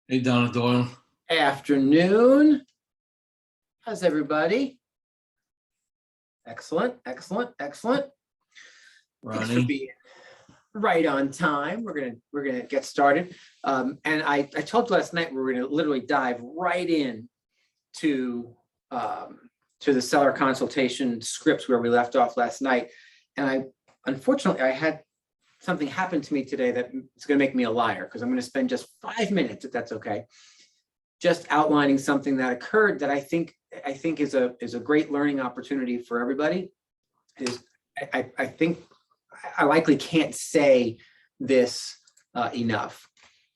Hey, Donna Doyle. Afternoon. How's everybody? Excellent, excellent, excellent. Thanks for Ronnie. being right on time. We're gonna get started. And I told you last night we're gonna literally dive right in to the seller consultation scripts where we left off last night. And unfortunately I had something happen to me today that is gonna make me a liar, because I'm gonna spend just 5 minutes, if that's okay, just outlining something that occurred that I think is a great learning opportunity for everybody. I think I likely can't say this enough.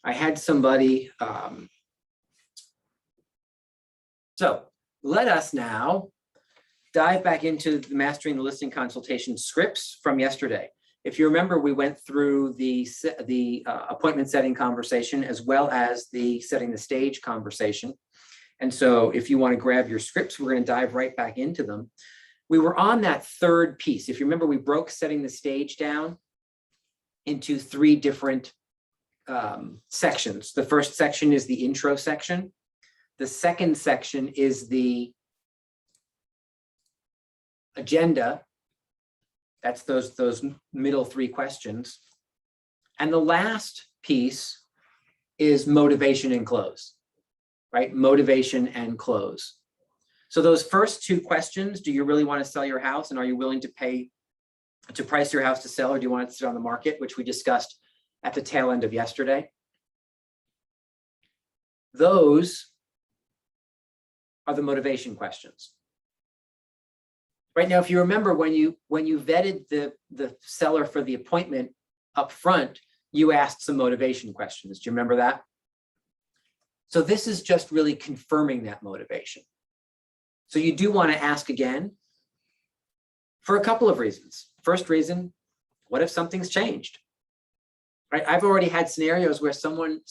I had somebody. So let us now dive back into the Mastering the Listing Consultation scripts from yesterday. If you remember, we went through the appointment setting conversation as well as the setting the stage conversation. And so if you want to grab your scripts, we're going to dive right back into them. We were on that third piece. If you remember, we broke setting the stage down into 3 different sections. The first section is the intro section. The second section is the agenda. That's those middle 3 questions. And the last piece is motivation and close, right? Motivation and close. So those first 2 questions, do you really want to sell your house? And are you willing to price your house to sell, or do you want it to sit on the market, which we discussed at the tail end of yesterday? Those are the motivation questions. Right now, if you remember, when you vetted the seller for the appointment up front, you asked some motivation questions. Do you remember that? So this is just really confirming that motivation. So you do want to ask again for a couple of reasons. First reason, what if something's changed? Right? I've already had scenarios where someone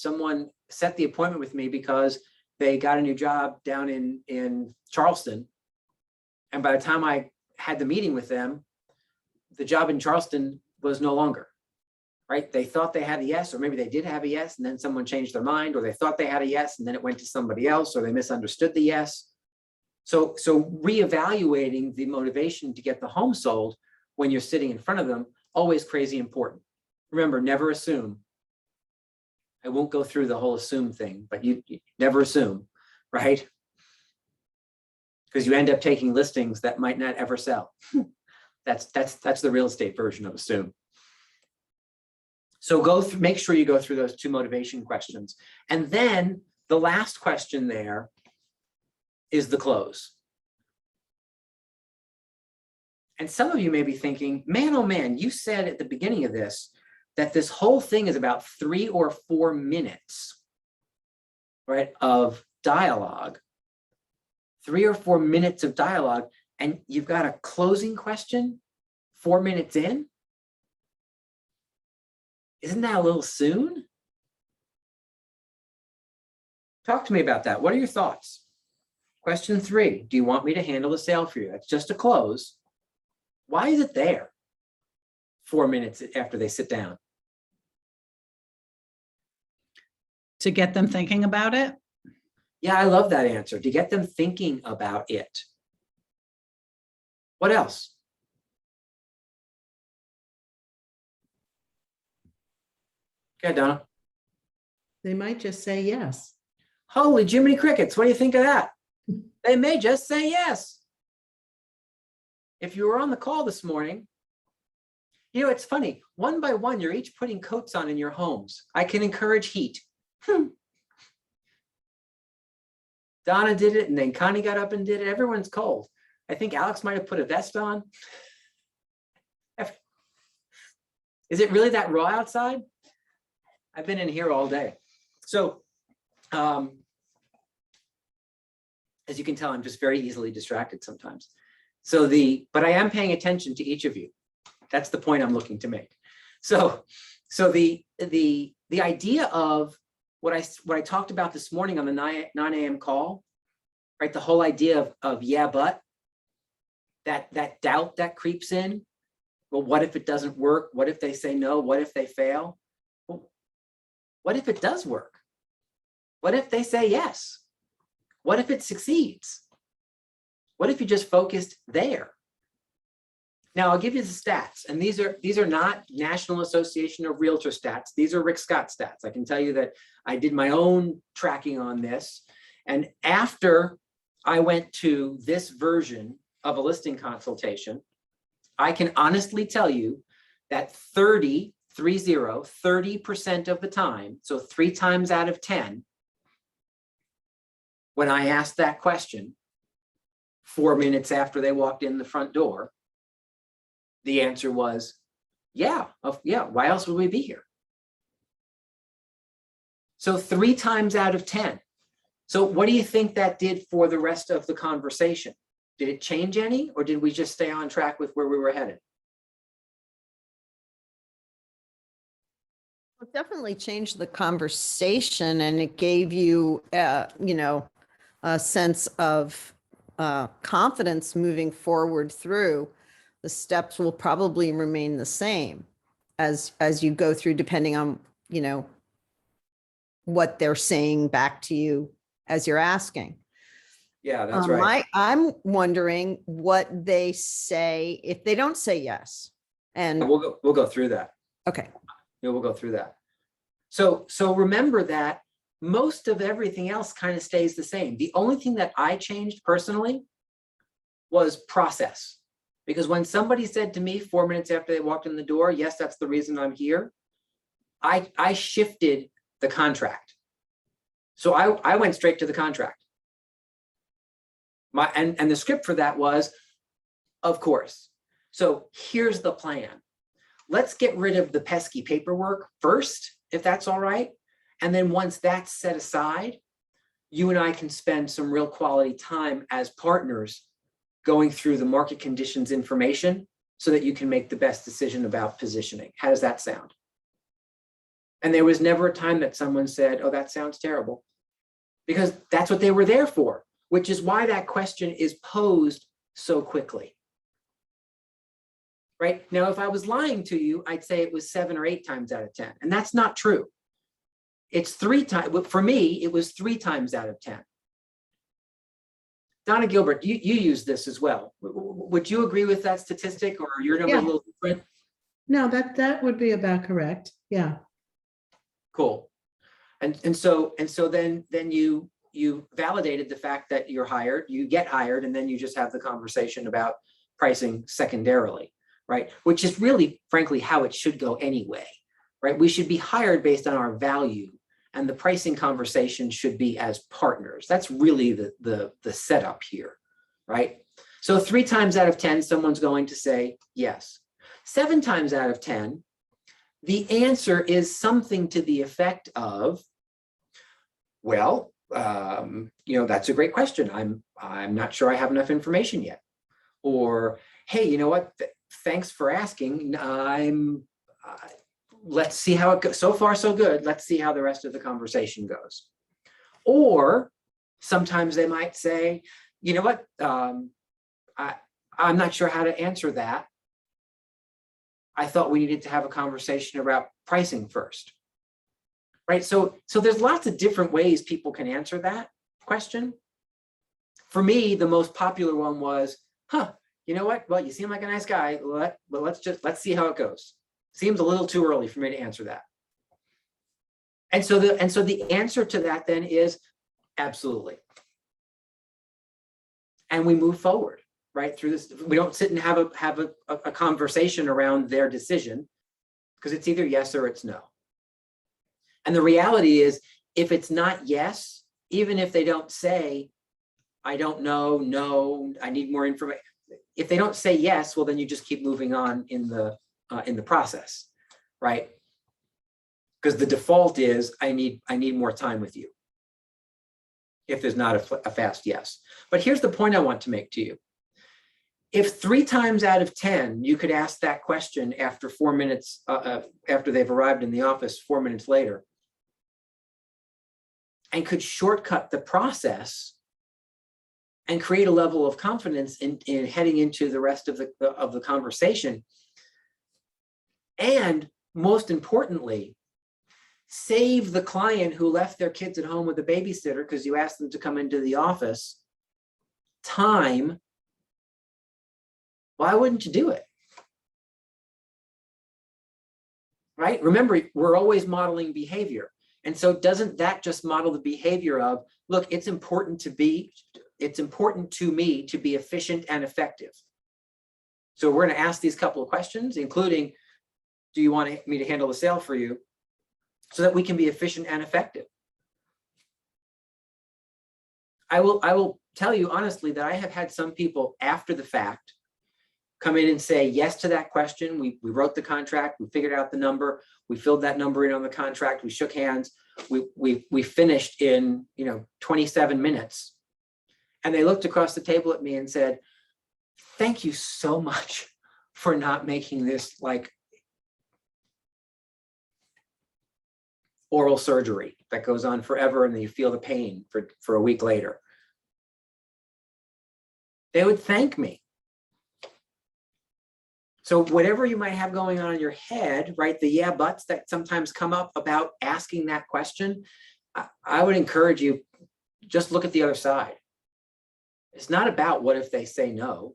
set the appointment with me because they got a new job down in Charleston. And by the time I had the meeting with them, the job in Charleston was no longer, right? They thought they had a yes, or maybe they did have a yes, and then someone changed their mind, or they thought they had a yes, and then it went to somebody else, or they misunderstood the yes. So reevaluating the motivation to get the home sold when you're sitting in front of them, always crazy important. Remember, never assume. I won't go through the whole assume thing, but you never assume, right? Because you end up taking listings that might not ever sell. That's the real estate version of assume. So make sure you go through those 2 motivation questions. And then the last question there is the close. And some of you may be thinking, man, oh man, you said at the beginning of this that this whole thing is about 3 or 4 minutes, right, of dialogue. 3 or 4 minutes of dialogue, and you've got a closing question 4 minutes in? Isn't that a little soon? Talk to me about that. What are your thoughts? Question 3, do you want me to handle the sale for you? That's just a close. Why is it there 4 minutes after they sit down? To get them thinking about it? Yeah, I love that answer. To get them thinking about it. What else? Okay, Donna. They might just say yes. Holy Jiminy Crickets, what do you think of that? They may just say yes. If you were on the call this morning, you know, it's funny. One by one, you're each putting coats on in your homes. I can encourage heat. Donna did it, and then Connie got up and did it. Everyone's cold. I think Alex might have put a vest on. Is it really that raw outside? I've been in here all day. So, as you can tell, I'm just very easily distracted sometimes. But I am paying attention to each of you. That's the point I'm looking to make. So the idea of what I talked about this morning on the 9 a.m. call, right? The whole idea of yeah, but that doubt that creeps in. Well, what if it doesn't work? What if they say no? What if they fail? Well, what if it does work? What if they say yes? What if it succeeds? What if you just focused there? Now I'll give you the stats, and these are not National Association of Realtor stats. These are Rick Scott stats. I can tell you that I did my own tracking on this. And after I went to this version of a listing consultation, I can honestly tell you that 30% of the time, so 3 times out of 10, when I asked that question 4 minutes after they walked in the front door, the answer was, yeah, why else would we be here? So 3 times out of 10. So what do you think that did for the rest of the conversation? Did it change any, or did we just stay on track with where we were headed? It definitely changed the conversation, and it gave you, a sense of confidence moving forward through. The steps will probably remain the same as you go through, depending on, what they're saying back to you as you're asking. Yeah, that's right. I'm wondering what they say if they don't say yes. And We'll go through that. okay. Yeah, we'll go through that. So remember that most of everything else kind of stays the same. The only thing that I changed personally was process. Because when somebody said to me 4 minutes after they walked in the door, yes, that's the reason I'm here, I shifted the contract. So I went straight to the contract. And the script for that was, of course. So here's the plan. Let's get rid of the pesky paperwork first, if that's all right. And then once that's set aside, you and I can spend some real quality time as partners going through the market conditions information so that you can make the best decision about positioning. How does that sound? And there was never a time that someone said, oh, that sounds terrible, because that's what they were there for, which is why that question is posed so quickly. Right? Now, if I was lying to you, I'd say it was 7 or 8 times out of 10, and that's not true. It's 3 times, for me, it was 3 times out of 10. Donna Gilbert, you use this as well. Would you agree with that statistic, or your number a little different? No, that would be about correct. Yeah. Cool. And so then you validated the fact that you're hired, you get hired, and then you just have the conversation about pricing secondarily, right? Which is really, frankly, how it should go anyway, right? We should be hired based on our value, and the pricing conversation should be as partners. That's really the setup here, right? So 3 times out of 10, someone's going to say yes. 7 times out of 10, the answer is something to the effect of, well, that's a great question. I'm not sure I have enough information yet. Or, hey, you know what? Thanks for asking. Let's see how it goes. So far, so good. Let's see how the rest of the conversation goes. Or sometimes they might say, you know what? I'm not sure how to answer that. I thought we needed to have a conversation about pricing first. Right? So there's lots of different ways people can answer that question. For me, the most popular one was, you know what? Well, you seem like a nice guy. Let's see how it goes. Seems a little too early for me to answer that. And so the answer to that then is absolutely. And we move forward, right, through this. We don't sit and have a conversation around their decision, because it's either yes or it's no. And the reality is, if it's not yes, even if they don't say, I don't know, no, I need more information. If they don't say yes, well, then you just keep moving on in the process, right? Because the default is, I need more time with you, if there's not a fast yes. But here's the point I want to make to you. If 3 times out of 10, you could ask that question after 4 minutes, after they've arrived in the office 4 minutes later, and could shortcut the process and create a level of confidence in heading into the rest of the conversation. And most importantly, save the client who left their kids at home with a babysitter because you asked them to come into the office time, why wouldn't you do it? Right? Remember, we're always modeling behavior. And so doesn't that just model the behavior of, look, it's important to me to be efficient and effective. So we're going to ask these couple of questions, including, do you want me to handle the sale for you, so that we can be efficient and effective? I will tell you honestly that I have had some people after the fact come in and say yes to that question. We wrote the contract, we figured out the number, we filled that number in on the contract, we shook hands, we finished in 27 minutes. And they looked across the table at me and said, thank you so much for not making this like oral surgery that goes on forever and then you feel the pain for a week later. They would thank me. So whatever you might have going on in your head, right, the yeah buts that sometimes come up about asking that question, I would encourage you, just look at the other side. It's not about what if they say no.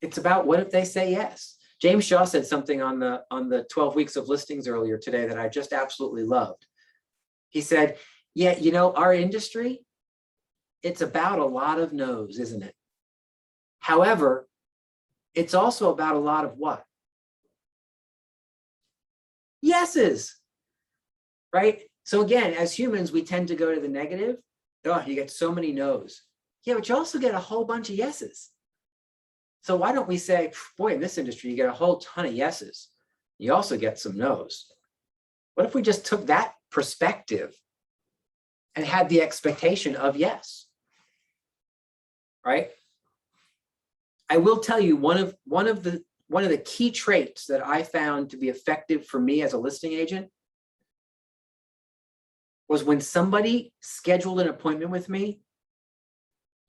It's about what if they say yes. James Shaw said something on the 12 weeks of listings earlier today that I just absolutely loved. He said, yeah, our industry, it's about a lot of no's, isn't it? However, it's also about a lot of what? Yeses, right? So again, as humans, we tend to go to the negative. Oh, you get so many no's. Yeah, but you also get a whole bunch of yeses. So why don't we say, boy, in this industry, you get a whole ton of yeses. You also get some no's. What if we just took that perspective and had the expectation of yes, right? I will tell you one of the key traits that I found to be effective for me as a listing agent was when somebody scheduled an appointment with me,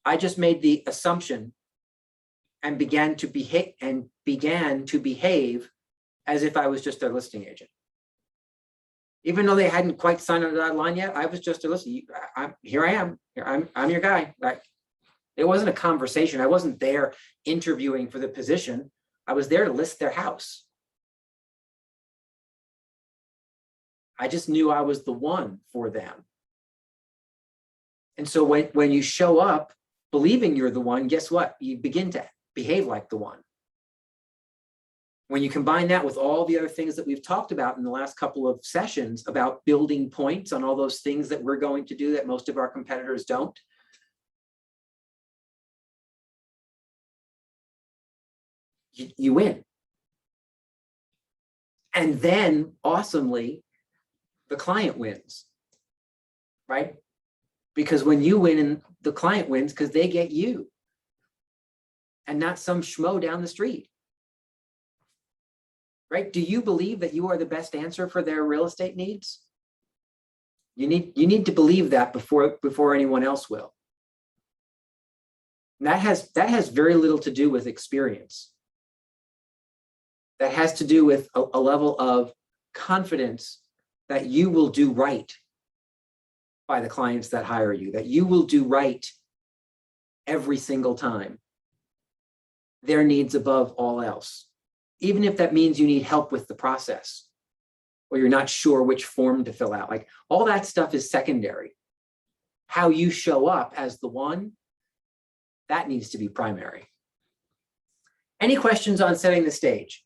I just made the assumption and began to behave as if I was just their listing agent. Even though they hadn't quite signed on the dotted line yet, I was just a listing. Here I am. I'm your guy. Right? It wasn't a conversation. I wasn't there interviewing for the position. I was there to list their house. I just knew I was the one for them. And so when you show up believing you're the one, guess what? You begin to behave like the one. When you combine that with all the other things that we've talked about in the last couple of sessions about building points on all those things that we're going to do that most of our competitors don't, you win. And then awesomely, the client wins, right? Because when you win and the client wins because they get you and not some schmo down the street, right? Do you believe that you are the best answer for their real estate needs? You need to believe that before anyone else will. And that has very little to do with experience. That has to do with a level of confidence that you will do right by the clients that hire you, that you will do right every single time. Their needs above all else. Even if that means you need help with the process or you're not sure which form to fill out, like all that stuff is secondary. How you show up as the one, that needs to be primary. Any questions on setting the stage?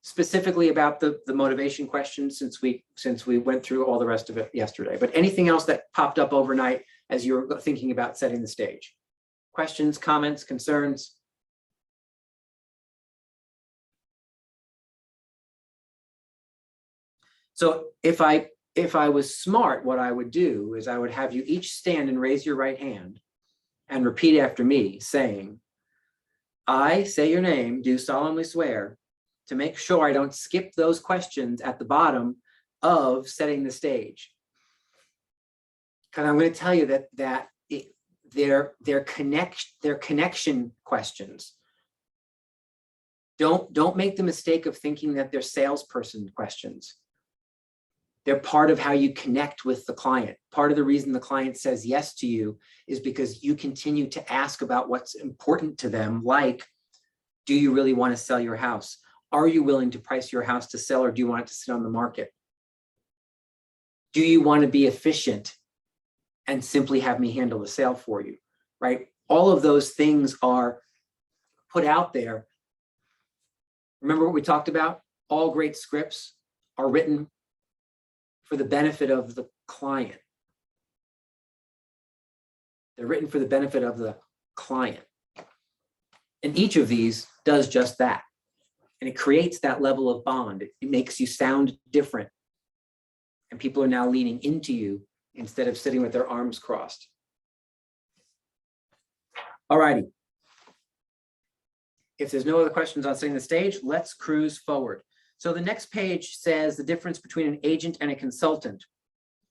Specifically about the motivation questions, since we went through all the rest of it yesterday, but anything else that popped up overnight as you were thinking about setting the stage? Questions, comments, concerns? So if I was smart, what I would do is I would have you each stand and raise your right hand and repeat after me saying, I say your name, do solemnly swear to make sure I don't skip those questions at the bottom of setting the stage. Because I'm going to tell you that they're connection questions. Don't make the mistake of thinking that they're salesperson questions. They're part of how you connect with the client. Part of the reason the client says yes to you is because you continue to ask about what's important to them, like, do you really want to sell your house? Are you willing to price your house to sell, or do you want it to sit on the market? Do you want to be efficient and simply have me handle the sale for you, right? All of those things are put out there. Remember what we talked about? All great scripts are written for the benefit of the client. They're written for the benefit of the client. And each of these does just that. And it creates that level of bond. It makes you sound different. And people are now leaning into you instead of sitting with their arms crossed. All righty. If there's no other questions on setting the stage, let's cruise forward. So the next page says the difference between an agent and a consultant,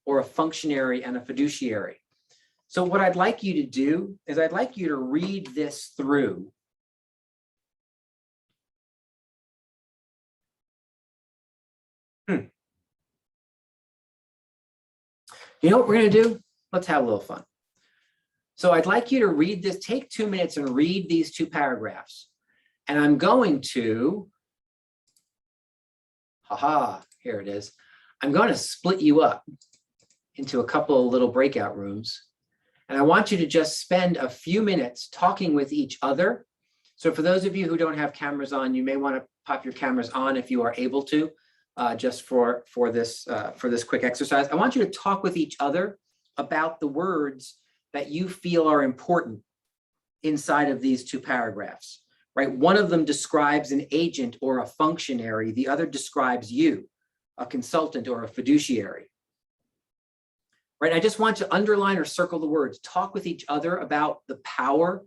or a functionary and a fiduciary. So what I'd like you to do is I'd like you to read this through. You know what we're going to do? Let's have a little fun. So I'd like you to read this, take 2 minutes and read these 2 paragraphs. And I'm going to, here it is. I'm going to split you up into a couple of little breakout rooms. And I want you to just spend a few minutes talking with each other. So for those of you who don't have cameras on, you may want to pop your cameras on if you are able to, just for this quick exercise. I want you to talk with each other about the words that you feel are important inside of these 2 paragraphs, right? One of them describes an agent or a functionary. The other describes you, a consultant or a fiduciary, right? I just want to underline or circle the words. Talk with each other about the power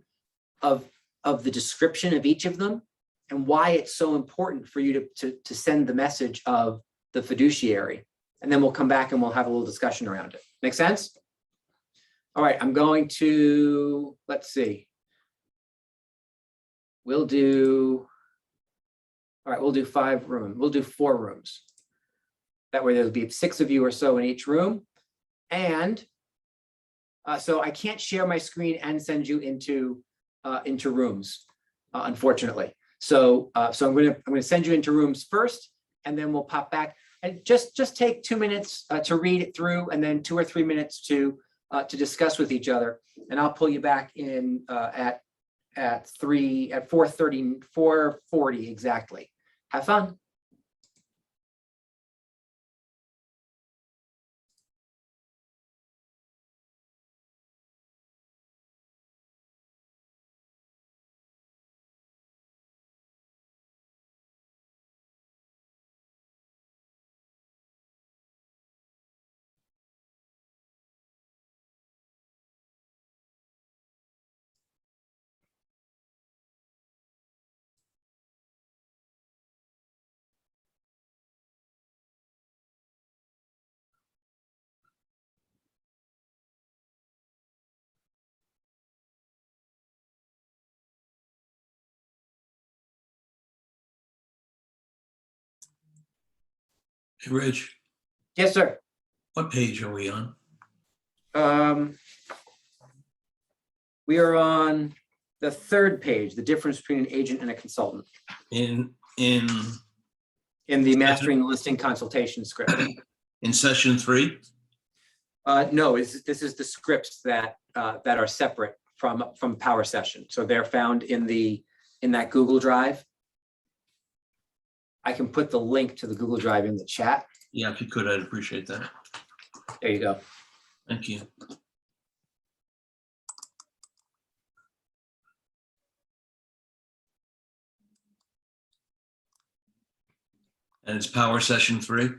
of the description of each of them and why it's so important for you to send the message of the fiduciary. And then we'll come back and we'll have a little discussion around it. Make sense? All right, I'm going to, let's see. We'll do 5 rooms. We'll do 4 rooms. That way there'll be 6 of you or so in each room. And so I can't share my screen and send you into rooms, unfortunately. So I'm going to send you into rooms first, and then we'll pop back. And just take 2 minutes to read it through, and then 2 or 3 minutes to discuss with each other. And I'll pull you back in at 4:30, 4:40 exactly. Have fun. Hey, Rich, Yes, sir. what page are we on? We are on the 3rd page, the difference between an agent and a consultant, In in the Mastering the Listing Consultation script. session 3? No, this is the scripts that are separate from Power Session. So they're found in that Google Drive. I can put the link to the Google Drive in the chat. Yeah, if you could, I'd appreciate that. There you go. Thank you. And it's Power Session 3?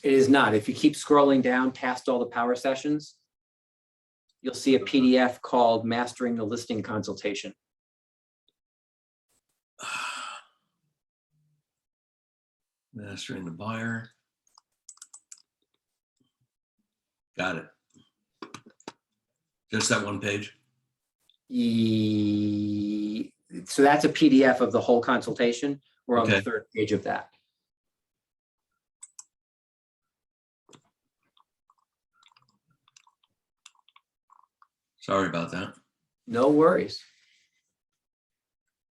It is not. If you keep scrolling down past all the Power Sessions, you'll see a PDF called Mastering the Listing Consultation. Mastering the buyer. Got it. Just that one page? So that's a PDF of the whole consultation. We're on the Okay. third page of that. Sorry about that. No worries.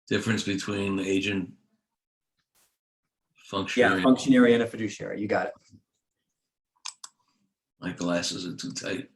Difference between agent, Yeah, functionary. functionary and a fiduciary. You got it. My glasses are too tight.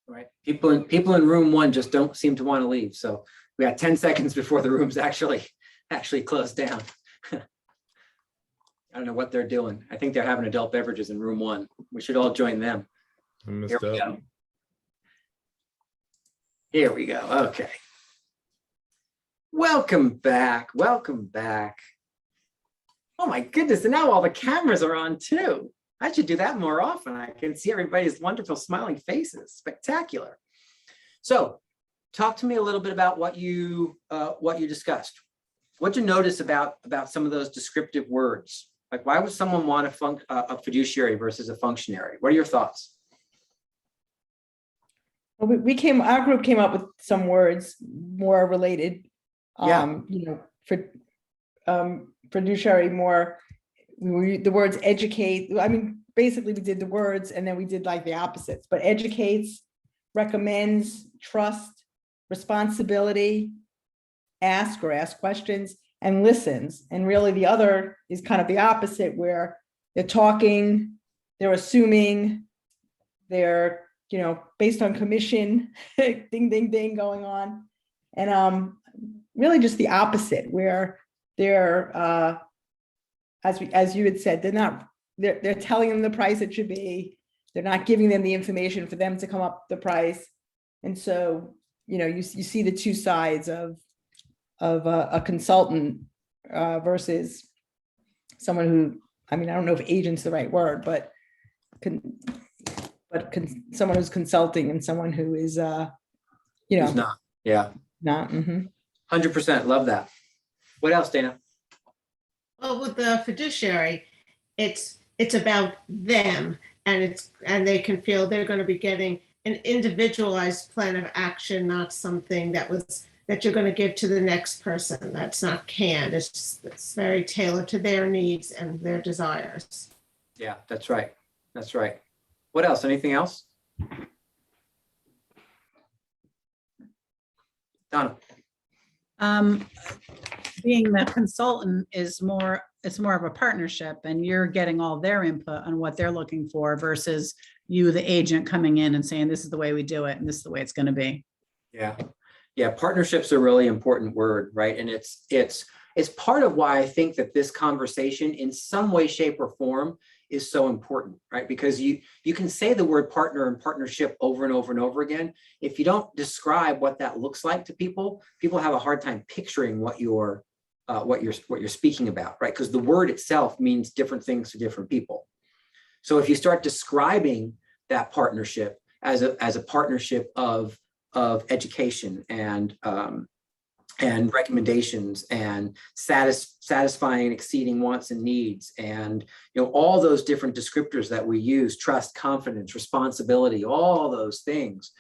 Right. People in room one just don't seem to want to leave. So we got 10 seconds before the room's actually closed down. I don't know what they're doing. I think they're having adult beverages in room one. We should all join them. I Here missed we out. go. Here we go. Okay. Welcome back. Welcome back. Oh my goodness. And now all the cameras are on too. I should do that more often. I can see everybody's wonderful smiling faces. Spectacular. So talk to me a little bit about what you discussed. What'd you notice about some of those descriptive words? Like, why would someone want a fiduciary versus a functionary? What are your thoughts? Well, our group came up with some words more related, Yeah. for fiduciary more, the words educate. I mean, basically we did the words and then we did like the opposites, but educates, recommends, trust, responsibility, ask questions, and listens. And really the other is kind of the opposite, where they're talking, they're assuming, they're, based on commission, ding, ding, ding going on. And really just the opposite, where they're, as you had said, they're telling them the price it should be. They're not giving them the information for them to come up with the price. And so, you see the two sides of a consultant versus someone who, I mean, I don't know if agent's the right word, but someone who's consulting and someone who is, Who's not? Yeah, not, mhm. 100%. Love that. What else, Dana? Well, with the fiduciary, it's about them, and they can feel they're going to be getting an individualized plan of action, not something that you're going to give to the next person. That's not canned. It's very tailored to their needs and their desires. Yeah, that's right. That's right. What else? Anything else? Donna. Being the consultant is more, it's more of a partnership, and you're getting all their input on what they're looking for versus you, the agent, coming in and saying, this is the way we do it and this is the way it's going to be. Yeah. Yeah. Partnership's a really important word, right? And it's part of why I think that this conversation in some way, shape, or form is so important, right? Because you can say the word partner and partnership over and over and over again. If you don't describe what that looks like to people, people have a hard time picturing what you're speaking about, right? Because the word itself means different things to different people. So if you start describing that partnership as a partnership of education and recommendations and satisfying and exceeding wants and needs, and all those different descriptors that we use, trust, confidence, responsibility, all those things,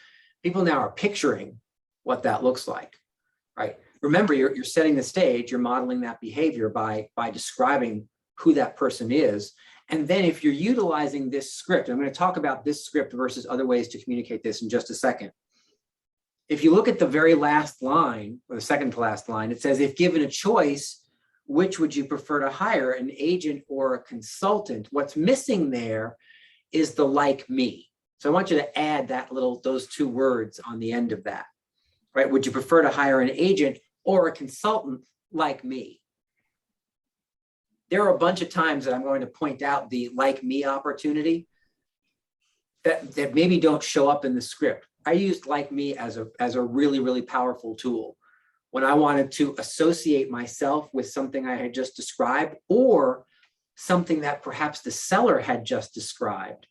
people now are picturing what that looks like, right? Remember, you're setting the stage, you're modeling that behavior by describing who that person is. And then if you're utilizing this script, I'm going to talk about this script versus other ways to communicate this in just a second. If you look at the very last line, or the second to last line, it says, if given a choice, which would you prefer to hire, an agent or a consultant? What's missing there is the like me. So I want you to add those two words on the end of that, right? Would you prefer to hire an agent or a consultant like me? There are a bunch of times that I'm going to point out the like me opportunity that maybe don't show up in the script. I used like me as a really, really powerful tool when I wanted to associate myself with something I had just described, or something that perhaps the seller had just described.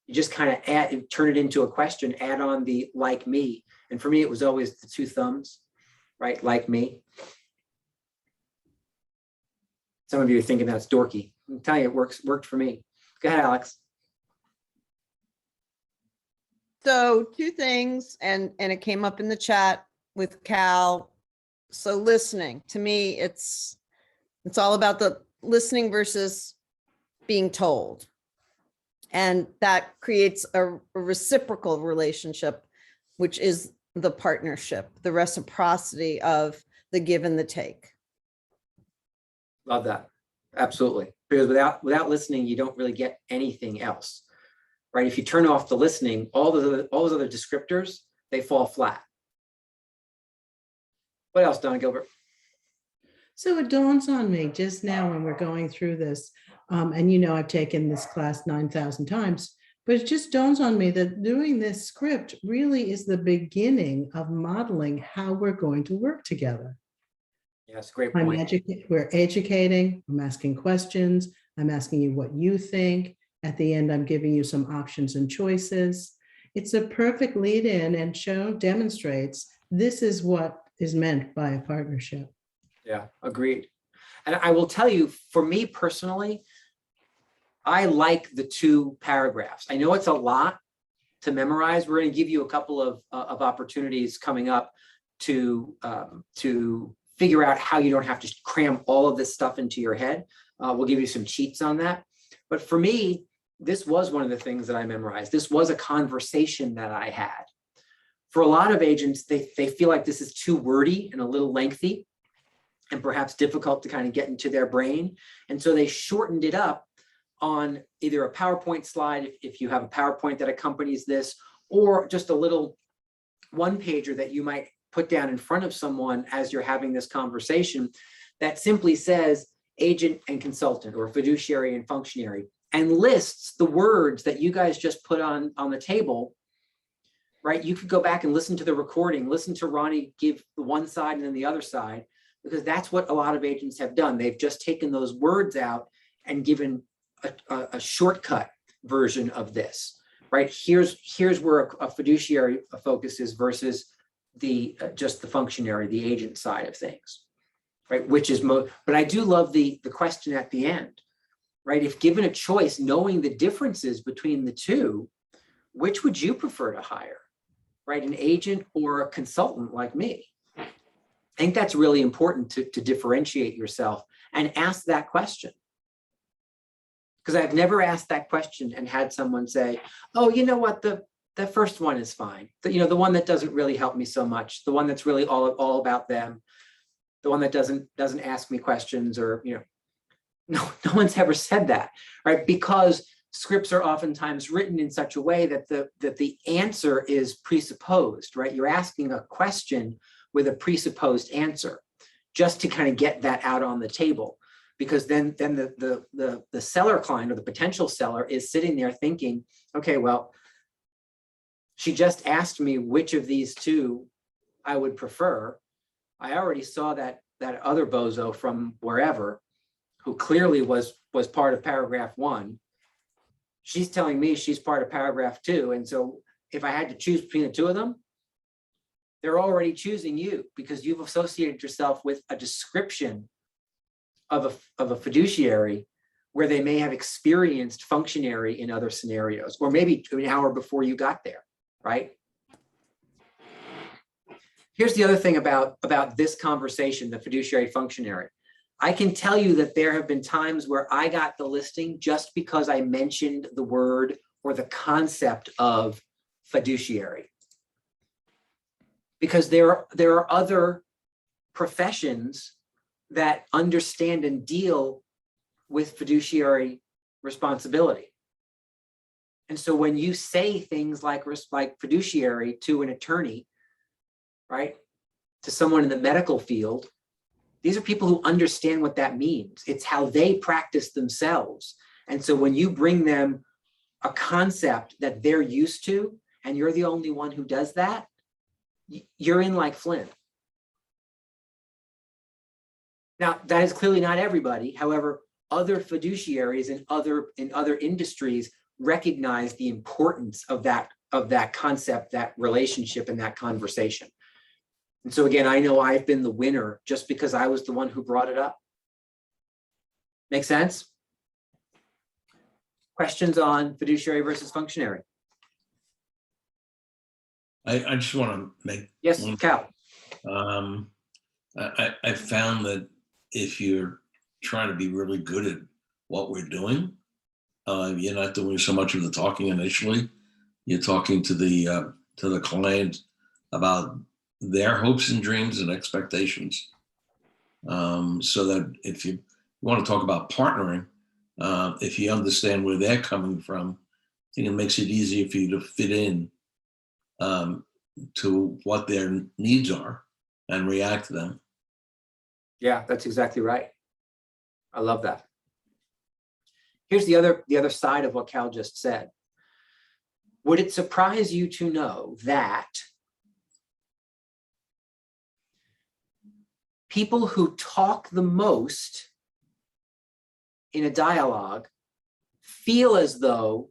You just kind of turn it into a question, add on the like me. And for me, it was always the two thumbs, right? Like me. Some of you are thinking that's dorky. I'm telling you, it worked for me. Go ahead, Alex. So two things, and it came up in the chat with Cal. So listening, to me, it's all about the listening versus being told. And that creates a reciprocal relationship, which is the partnership, the reciprocity of the give and the take. Love that. Absolutely. Because without listening, you don't really get anything else, right? If you turn off the listening, all those other descriptors, they fall flat. What else, Donna Gilbert? So it dawns on me just now when we're going through this, and I've taken this class 9,000 times, but it just dawns on me that doing this script really is the beginning of modeling how we're going to work together. Yes, great point. We're educating, I'm asking questions, I'm asking you what you think. At the end, I'm giving you some options and choices. It's a perfect lead in and demonstrates this is what is meant by a partnership. Yeah, agreed. And I will tell you, for me personally, I like the two paragraphs. I know it's a lot to memorize. We're going to give you a couple of opportunities coming up to figure out how you don't have to cram all of this stuff into your head. We'll give you some cheats on that. But for me, this was one of the things that I memorized. This was a conversation that I had. For a lot of agents, they feel like this is too wordy and a little lengthy and perhaps difficult to kind of get into their brain. And so they shortened it up on either a PowerPoint slide, if you have a PowerPoint that accompanies this, or just a little one-pager that you might put down in front of someone as you're having this conversation that simply says agent and consultant, or fiduciary and functionary, and lists the words that you guys just put on the table, right? You could go back and listen to the recording, listen to Ronnie give the one side and then the other side, because that's what a lot of agents have done. They've just taken those words out and given a shortcut version of this, right? Here's where a fiduciary focus is versus the just the functionary, the agent side of things, right? Which is but I do love the question at the end, right? If given a choice, knowing the differences between the two, which would you prefer to hire, right? An agent or a consultant like me? I think that's really important to differentiate yourself and ask that question. Because I've never asked that question and had someone say, oh, you know what, the first one is fine. The one that doesn't really help me so much, the one that's really all about them, the one that doesn't ask me questions, or, no one's ever said that, right? Because scripts are oftentimes written in such a way that the answer is presupposed, right? You're asking a question with a presupposed answer just to kind of get that out on the table. Because then the seller client or the potential seller is sitting there thinking, okay, well, she just asked me which of these two I would prefer. I already saw that other bozo from wherever, who clearly was part of paragraph 1. She's telling me she's part of paragraph 2. And so if I had to choose between the two of them, they're already choosing you because you've associated yourself with a description of a fiduciary where they may have experienced functionary in other scenarios, or maybe an hour before you got there, right? Here's the other thing about this conversation, the fiduciary functionary. I can tell you that there have been times where I got the listing just because I mentioned the word or the concept of fiduciary. Because there are other professions that understand and deal with fiduciary responsibility. And so when you say things like fiduciary to an attorney, right, to someone in the medical field, these are people who understand what that means. It's how they practice themselves. And so when you bring them a concept that they're used to, and you're the only one who does that, you're in like Flynn. Now, that is clearly not everybody. However, other fiduciaries in other industries recognize the importance of that concept, that relationship, and that conversation. And so again, I know I've been the winner just because I was the one who brought it up. Make sense? Questions on fiduciary versus functionary? I just want to make. Yes, Cal. I found that if you're trying to be really good at what we're doing, you're not doing so much of the talking initially. You're talking to the client about their hopes and dreams and expectations. So that if you want to talk about partnering, if you understand where they're coming from, I think it makes it easier for you to fit in to what their needs are and react to them. Yeah, that's exactly right. I love that. Here's the other side of what Cal just said. Would it surprise you to know that people who talk the most in a dialogue feel as though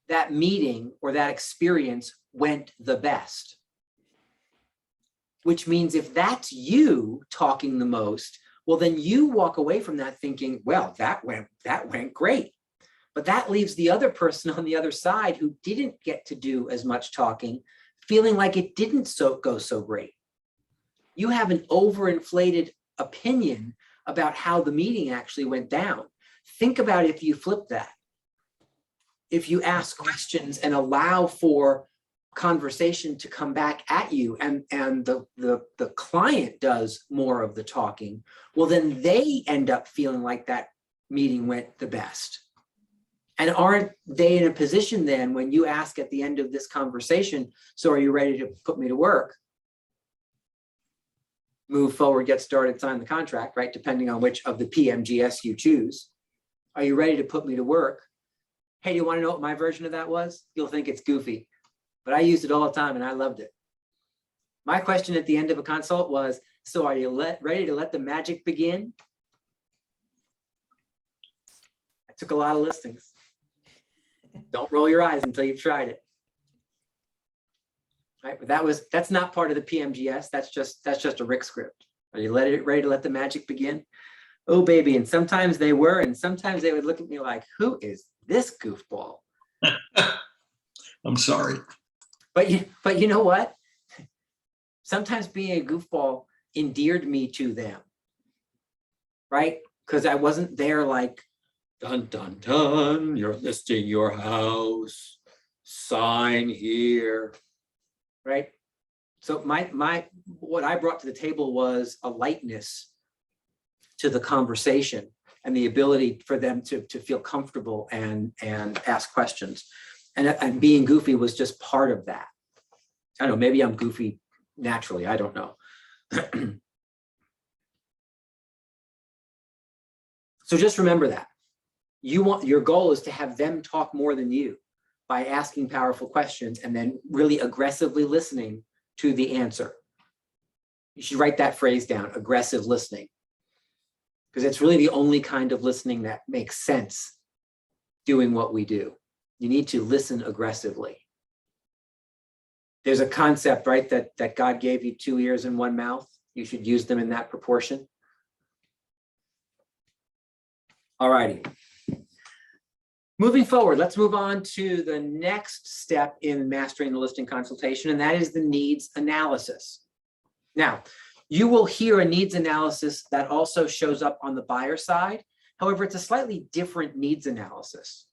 that meeting or that experience went the best? Which means if that's you talking the most, well, then you walk away from that thinking, well, that went great. But that leaves the other person on the other side who didn't get to do as much talking, feeling like it didn't go so great. You have an overinflated opinion about how the meeting actually went down. Think about if you flip that. If you ask questions and allow for conversation to come back at you, and the client does more of the talking, well, then they end up feeling like that meeting went the best. And aren't they in a position then when you ask at the end of this conversation, so are you ready to put me to work? Move forward, get started, sign the contract, right? Depending on which of the PMGS you choose. Are you ready to put me to work? Hey, do you want to know what my version of that was? You'll think it's goofy, but I used it all the time and I loved it. My question at the end of a consult was, So are you ready to let the magic begin? I took a lot of listings. Don't roll your eyes until you've tried it. Right, but that's not part of the PMGS. That's just a Rick script. Are you ready to let the magic begin? Oh, baby. And sometimes they were, and sometimes they would look at me like, who is this goofball? I'm sorry. But you know what? Sometimes being a goofball endeared me to them, right? Because I wasn't there like, dun, dun, dun, you're listing your house, sign here, right? So what I brought to the table was a lightness to the conversation and the ability for them to feel comfortable and ask questions. And being goofy was just part of that. I don't know, maybe I'm goofy naturally, I don't know. So just remember that. Your goal is to have them talk more than you by asking powerful questions and then really aggressively listening to the answer. You should write that phrase down, aggressive listening, because it's really the only kind of listening that makes sense doing what we do. You need to listen aggressively. There's a concept, right, that God gave you 2 ears and 1 mouth. You should use them in that proportion. All righty. Moving forward, let's move on to the next step in mastering the listing consultation, and that is the needs analysis. Now, you will hear a needs analysis that also shows up on the buyer side. However, it's a slightly different needs analysis.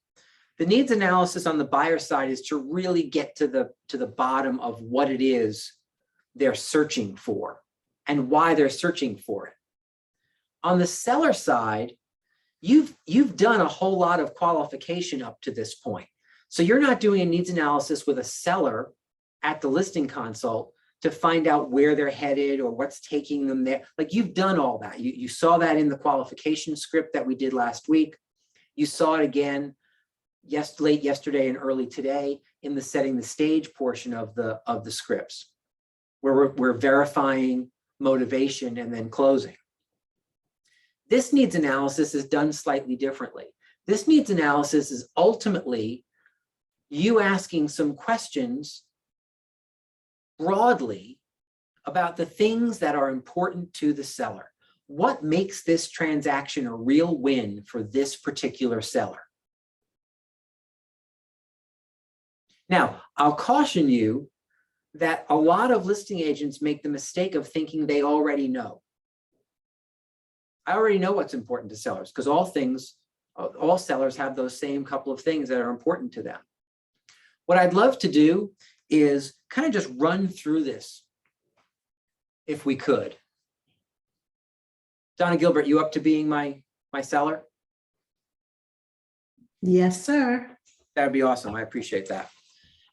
The needs analysis on the buyer side is to really get to the bottom of what it is they're searching for and why they're searching for it. On the seller side, you've done a whole lot of qualification up to this point. So you're not doing a needs analysis with a seller at the listing consult to find out where they're headed or what's taking them there. Like, you've done all that. You saw that in the qualification script that we did last week. You saw it again late yesterday and early today in the setting the stage portion of the scripts, where we're verifying motivation and then closing. This needs analysis is done slightly differently. This needs analysis is ultimately you asking some questions broadly about the things that are important to the seller. What makes this transaction a real win for this particular seller? Now, I'll caution you that a lot of listing agents make the mistake of thinking they already know. I already know what's important to sellers because all sellers have those same couple of things that are important to them. What I'd love to do is kind of just run through this, if we could. Donna Gilbert, you up to being my seller? Yes, sir. That'd be awesome. I appreciate that.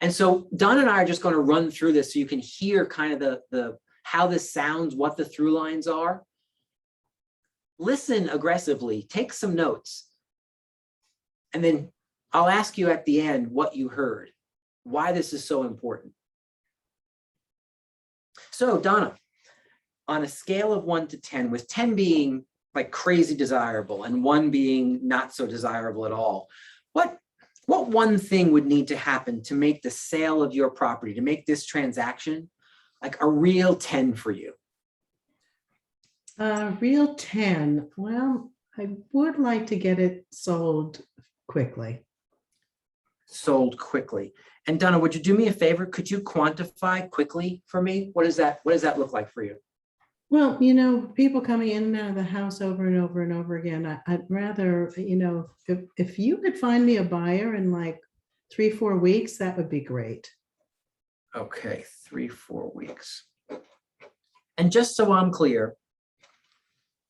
And so Donna and I are just going to run through this so you can hear kind of the how this sounds, what the through lines are. Listen aggressively, take some notes, and then I'll ask you at the end what you heard, why this is so important. So Donna, on a scale of 1 to 10, with 10 being like crazy desirable and 1 being not so desirable at all, what one thing would need to happen to make the sale of your property, to make this transaction like a real 10 for you? Real 10. Well, I would like to get it sold quickly. Sold quickly. And Donna, would you do me a favor? Could you quantify quickly for me? What does that look like for you? Well, people coming in and out of the house over and over and over again. I'd rather, if you could find me a buyer in like 3-4 weeks, that would be great. Okay, 3-4 weeks. And just so I'm clear,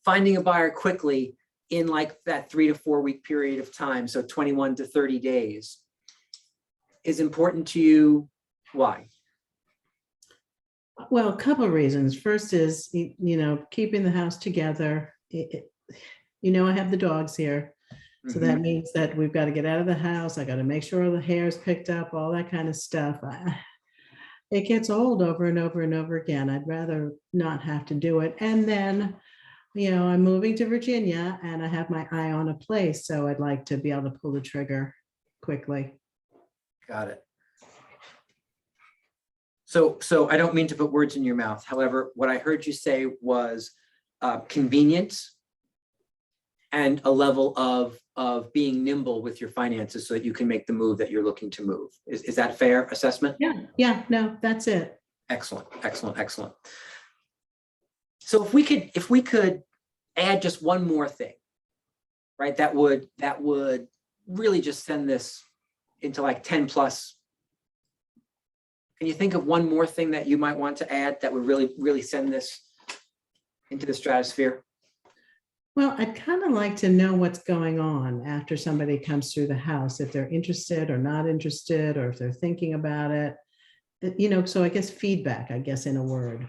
finding a buyer quickly in like that 3 to 4 week period of time, so 21 to 30 days, is important to you. Why? Well, a couple of reasons. First is, keeping the house together. I have the dogs here. So that means that we've got to get out of the house. I got to make sure all the hair is picked up, all that kind of stuff. it gets old over and over and over again. I'd rather not have to do it. And then, I'm moving to Virginia and I have my eye on a place, so I'd like to be able to pull the trigger quickly. Got it. So I don't mean to put words in your mouth. However, what I heard you say was convenience and a level of being nimble with your finances so that you can make the move that you're looking to move. Is that a fair assessment? Yeah, no, that's it. Excellent, excellent, excellent. So if we could add just one more thing, right? That would really just send this into like 10 plus. Can you think of one more thing that you might want to add that would really send this into the stratosphere? Well, I'd kind of like to know what's going on after somebody comes through the house, if they're interested or not interested, or if they're thinking about it. So I guess feedback, in a word.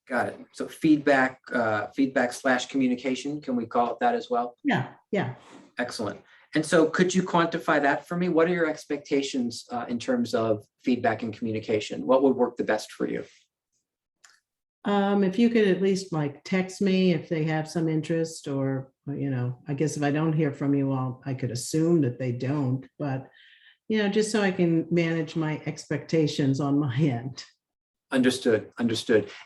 Got it. So feedback / communication, can we call it that as well? Yeah. Excellent. And so could you quantify that for me? What are your expectations in terms of feedback and communication? What would work the best for you? If you could at least like text me if they have some interest, or, I guess if I don't hear from you, I could assume that they don't, but, just so I can manage my expectations on my end. Understood.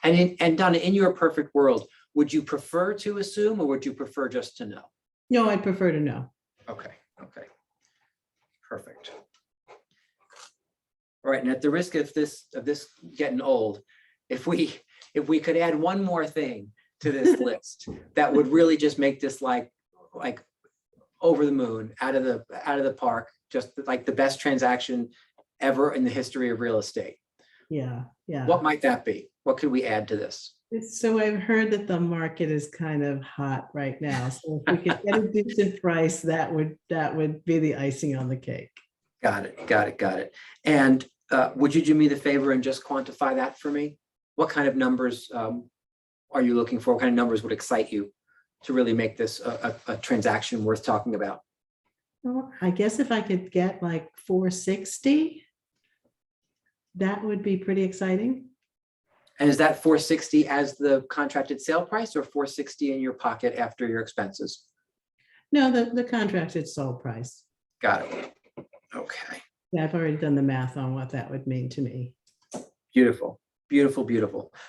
And Donna, in your perfect world, would you prefer to assume or would you prefer just to know? No, I'd prefer to know. Okay. Perfect. All right, and at the risk of this getting old, if we could add one more thing to this list that would really just make this like over the moon, out of the park, just like the best transaction ever in the history of real estate. Yeah. What might that be? What could we add to this? So I've heard that the market is kind of hot right now. So if we could get a decent price, that would be the icing on the cake. Got it. And would you do me the favor and just quantify that for me? What kind of numbers are you looking for? What kind of numbers would excite you to really make this a transaction worth talking about? Well, I guess if I could get like 460, that would be pretty exciting. And is that 460 as the contracted sale price or 460 in your pocket after your expenses? No, the contracted sold price. Got it. Okay. Yeah, I've already done the math on what that would mean to me. Beautiful.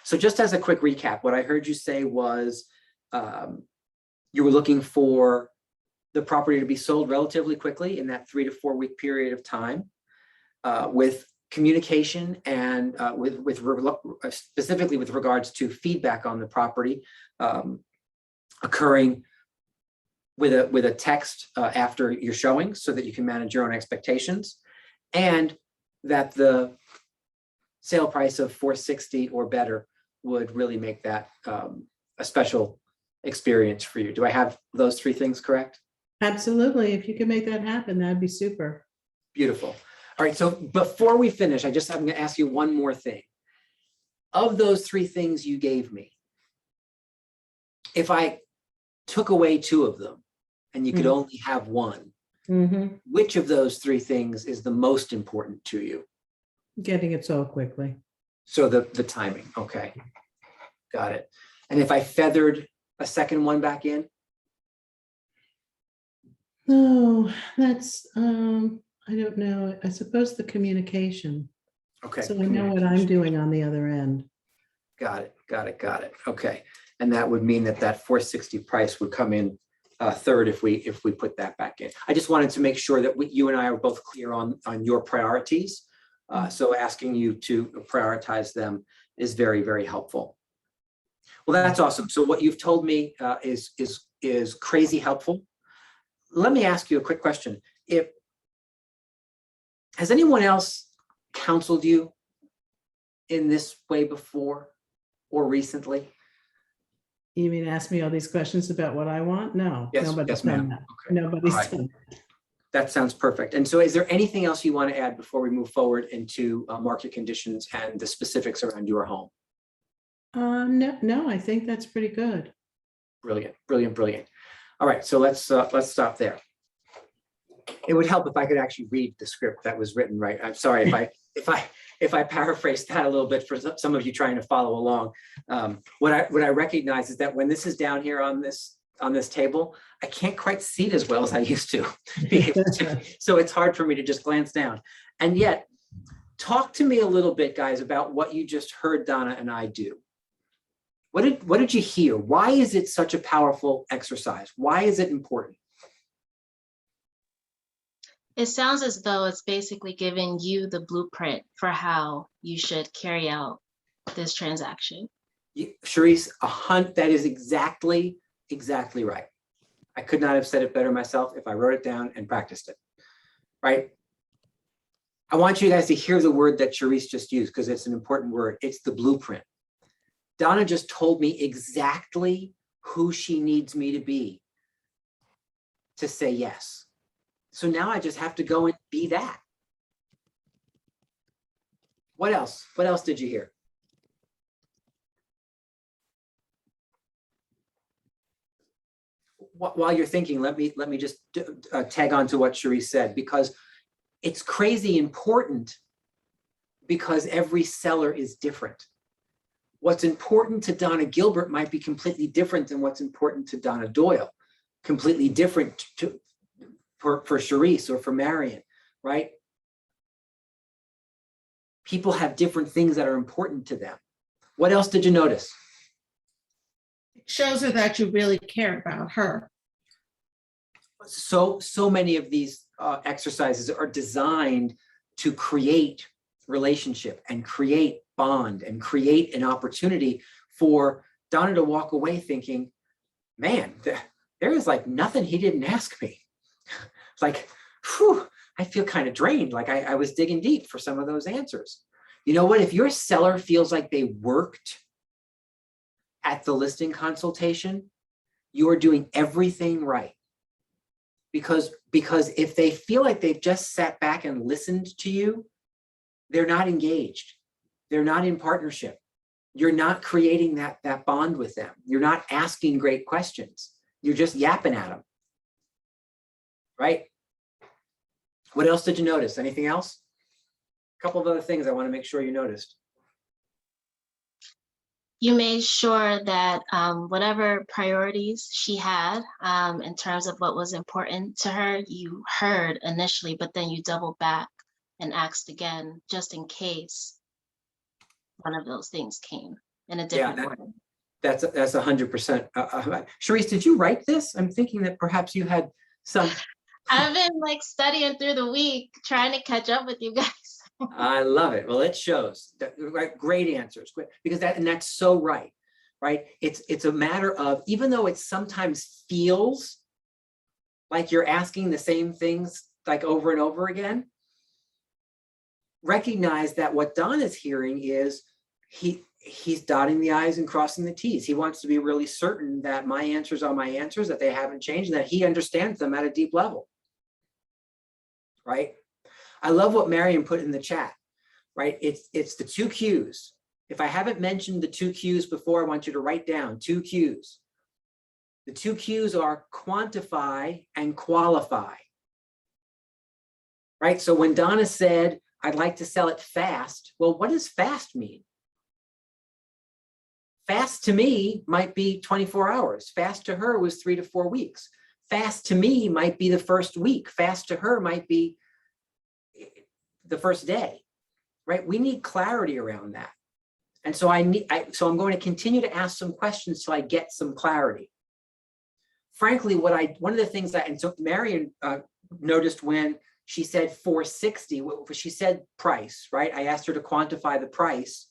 So just as a quick recap, what I heard you say was you were looking for the property to be sold relatively quickly in that 3 to 4 week period of time with communication and specifically with regards to feedback on the property occurring with a text after your showing so that you can manage your own expectations, and that the sale price of 460 or better would really make that a special experience for you. Do I have those 3 things correct? Absolutely. If you could make that happen, that'd be super. Beautiful. All right, so before we finish, I'm going to ask you one more thing. Of those 3 things you gave me, if I took away 2 of them and you could only have one, which of those 3 things is the most important to you? Getting it sold quickly. So the timing, okay. Got it. And if I feathered a second one back in? No, that's, I don't know. I suppose the communication. Okay. So I know what I'm doing on the other end. Got it. Okay. And that would mean that 460 price would come in third if we put that back in. I just wanted to make sure that you and I are both clear on your priorities. So asking you to prioritize them is very, very helpful. Well, that's awesome. So what you've told me is crazy helpful. Let me ask you a quick question. Has anyone else counseled you in this way before or recently? You mean ask me all these questions about what I want? No, Yes, nobody's done that. Okay. Nobody's All right. done that. That sounds perfect. And so is there anything else you want to add before we move forward into market conditions and the specifics around your home? No, I think that's pretty good. Brilliant. All right, so let's stop there. It would help if I could actually read the script that was written, right? I'm sorry if if I paraphrase that a little bit for some of you trying to follow along. What I recognize is that when this is down here on this table, I can't quite see it as well as I used to. So it's hard for me to just glance down. And yet, talk to me a little bit, guys, about what you just heard Donna and I do. What did you hear? Why is it such a powerful exercise? Why is it important? It sounds as though it's basically giving you the blueprint for how you should carry out this transaction. Charisse, that is exactly right. I could not have said it better myself if I wrote it down and practiced it, right? I want you guys to hear the word that Charisse just used because it's an important word. It's the blueprint. Donna just told me exactly who she needs me to be to say yes. So now I just have to go and be that. What else? What else did you hear? While you're thinking, let me just tag on to what Charisse said, because it's crazy important because every seller is different. What's important to Donna Gilbert might be completely different than what's important to Donna Doyle, completely different for Charisse or for Marion, right? People have different things that are important to them. What else did you notice? It shows her that you really care about her. So many of these exercises are designed to create relationship and create bond and create an opportunity for Donna to walk away thinking, man, there is like nothing he didn't ask me. It's like, whew, I feel kind of drained. Like I was digging deep for some of those answers. You know what? If your seller feels like they worked at the listing consultation, you are doing everything right. Because if they feel like they've just sat back and listened to you, they're not engaged. They're not in partnership. You're not creating that bond with them. You're not asking great questions. You're just yapping at them. Right? What else did you notice? Anything else? A couple of other things I want to make sure you noticed. You made sure that whatever priorities she had in terms of what was important to her, you heard initially, but then you doubled back and asked again, just in case one of those things came in a different order. That's 100%. Charisse, did you write this? I'm thinking that perhaps you had some. I've been like studying through the week, trying to catch up with you guys. I love it. Well, it shows that, right? Great answers, because that's so right. It's a matter of, even though it sometimes feels like you're asking the same things like over and over again, recognize that what Don is hearing is he's dotting the I's and crossing the T's. He wants to be really certain that my answers are my answers, that they haven't changed, and that he understands them at a deep level. Right? I love what Marion put in the chat, right? It's the 2 Qs. If I haven't mentioned the 2 Qs before, I want you to write down 2 Qs. The 2 Qs are quantify and qualify, right? So when Donna said, I'd like to sell it fast, well, what does fast mean? Fast to me might be 24 hours. Fast to her was 3 to 4 weeks. Fast to me might be the first week. Fast to her might be the first day, right? We need clarity around that. And so so I'm going to continue to ask some questions till I get some clarity. Frankly, one of the things that, and so Marion noticed when she said 460, she said price, right? I asked her to quantify the price.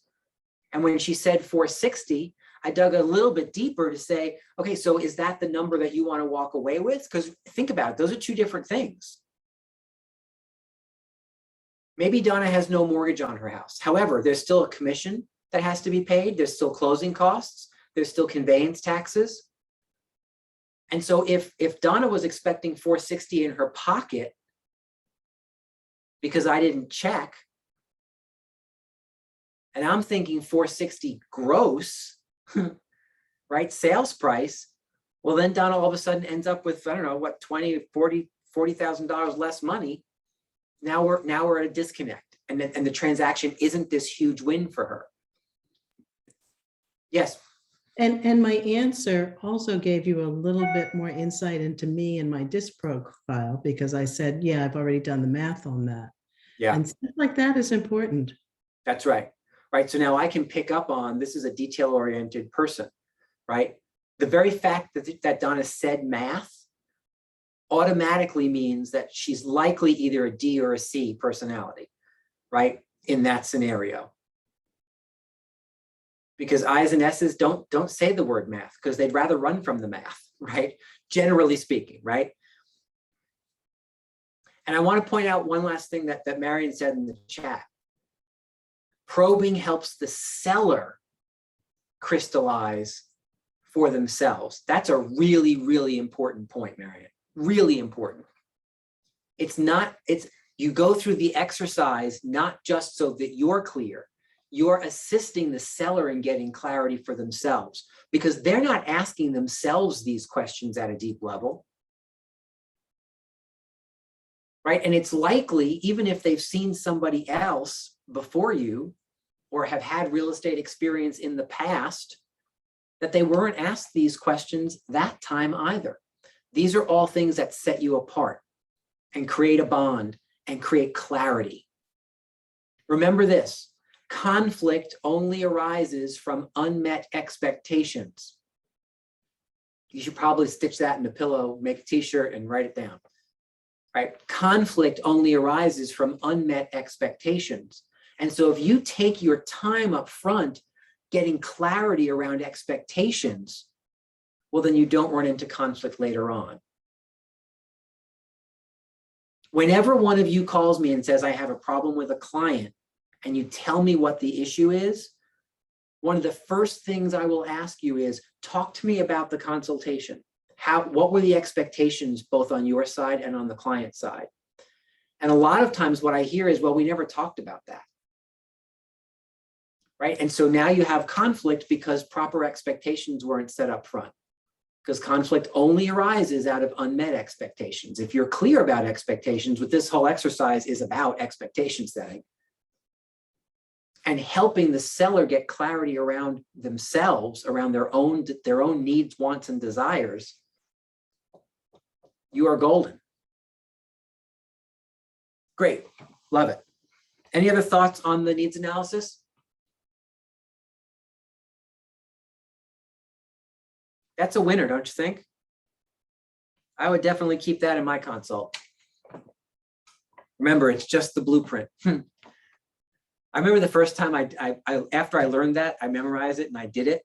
And when she said 460, I dug a little bit deeper to say, okay, so is that the number that you want to walk away with? Because think about it, those are 2 different things. Maybe Donna has no mortgage on her house. However, there's still a commission that has to be paid. There's still closing costs. There's still conveyance taxes. And so if Donna was expecting 460 in her pocket because I didn't check, and I'm thinking 460 gross, right, sales price, well, then Donna all of a sudden ends up with, I don't know, what, $20,000, $40,000 less money. Now we're at a disconnect. and the transaction isn't this huge win for her. Yes. And my answer also gave you a little bit more insight into me and my disc profile, because I said, yeah, I've already done the math on that. Yeah. And stuff like that is important. That's right. Right. So now I can pick up on, this is a detail-oriented person, right? The very fact that Donna said math automatically means that she's likely either a D or a C personality, right? In that scenario. Because I's and S's don't say the word math because they'd rather run from the math, right? Generally speaking, right? And I want to point out one last thing that Marion said in the chat. Probing helps the seller crystallize for themselves. That's a really, really important point, Marion. Really important. You go through the exercise not just so that you're clear, you're assisting the seller in getting clarity for themselves, because they're not asking themselves these questions at a deep level. Right? And it's likely, even if they've seen somebody else before you or have had real estate experience in the past, that they weren't asked these questions that time either. These are all things that set you apart and create a bond and create clarity. Remember this, conflict only arises from unmet expectations. You should probably stitch that in a pillow, make a t-shirt and write it down. Right? Conflict only arises from unmet expectations. And so if you take your time up front getting clarity around expectations, well, then you don't run into conflict later on. Whenever one of you calls me and says, I have a problem with a client, and you tell me what the issue is, one of the first things I will ask you is, talk to me about the consultation. What were the expectations both on your side and on the client side? And a lot of times what I hear is, well, we never talked about that. Right? And so now you have conflict because proper expectations weren't set up front. Because conflict only arises out of unmet expectations. If you're clear about expectations, what this whole exercise is about, expectation setting, and helping the seller get clarity around themselves, around their own needs, wants, and desires, you are golden. Great, love it. Any other thoughts on the needs analysis? That's a winner, don't you think? I would definitely keep that in my consult. Remember, it's just the blueprint. I remember the first time after I learned that, I memorized it and I did it.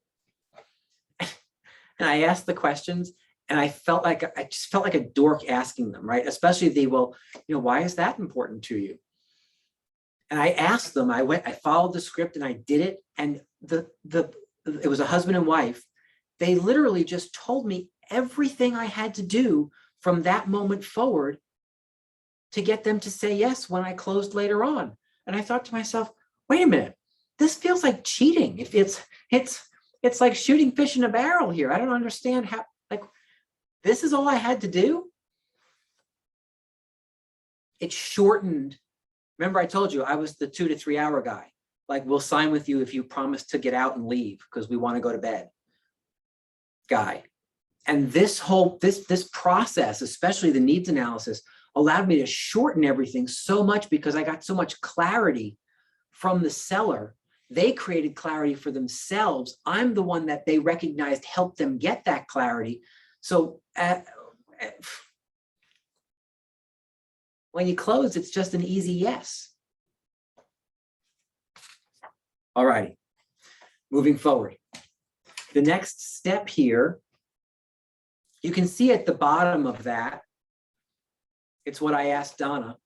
And I asked the questions and I just felt like a dork asking them, right? Especially why is that important to you? And I asked them, I followed the script and I did it. And it was a husband and wife. They literally just told me everything I had to do from that moment forward to get them to say yes when I closed later on. And I thought to myself, wait a minute, this feels like cheating. If it's like shooting fish in a barrel here. I don't understand how, this is all I had to do. It shortened. Remember I told you I was the 2 to 3 hour guy. We'll sign with you if you promise to get out and leave because we want to go to bed guy. And this process, especially the needs analysis, allowed me to shorten everything so much because I got so much clarity from the seller. They created clarity for themselves. I'm the one that they recognized helped them get that clarity. So when you close, it's just an easy yes. All righty, moving forward. The next step here, you can see at the bottom of that, it's what I asked Donna.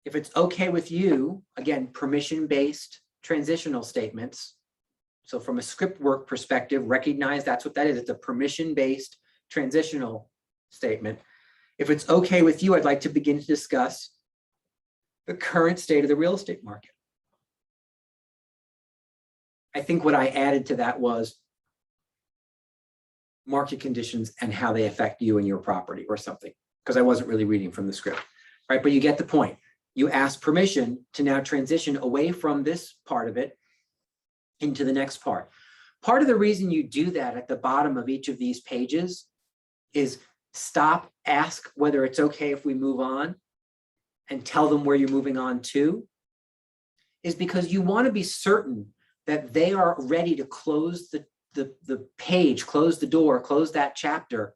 If it's okay with you, again, permission-based transitional statements. So from a script work perspective, recognize that's what that is. It's a permission-based transitional statement. If it's okay with you, I'd like to begin to discuss the current state of the real estate market. I think what I added to that was market conditions and how they affect you and your property or something, because I wasn't really reading from the script, right? But you get the point. you ask permission to now transition away from this part of it into the next part. Part of the reason you do that at the bottom of each of these pages is stop, ask whether it's okay if we move on, and tell them where you're moving on to, is because you want to be certain that they are ready to close the page, close the door, close that chapter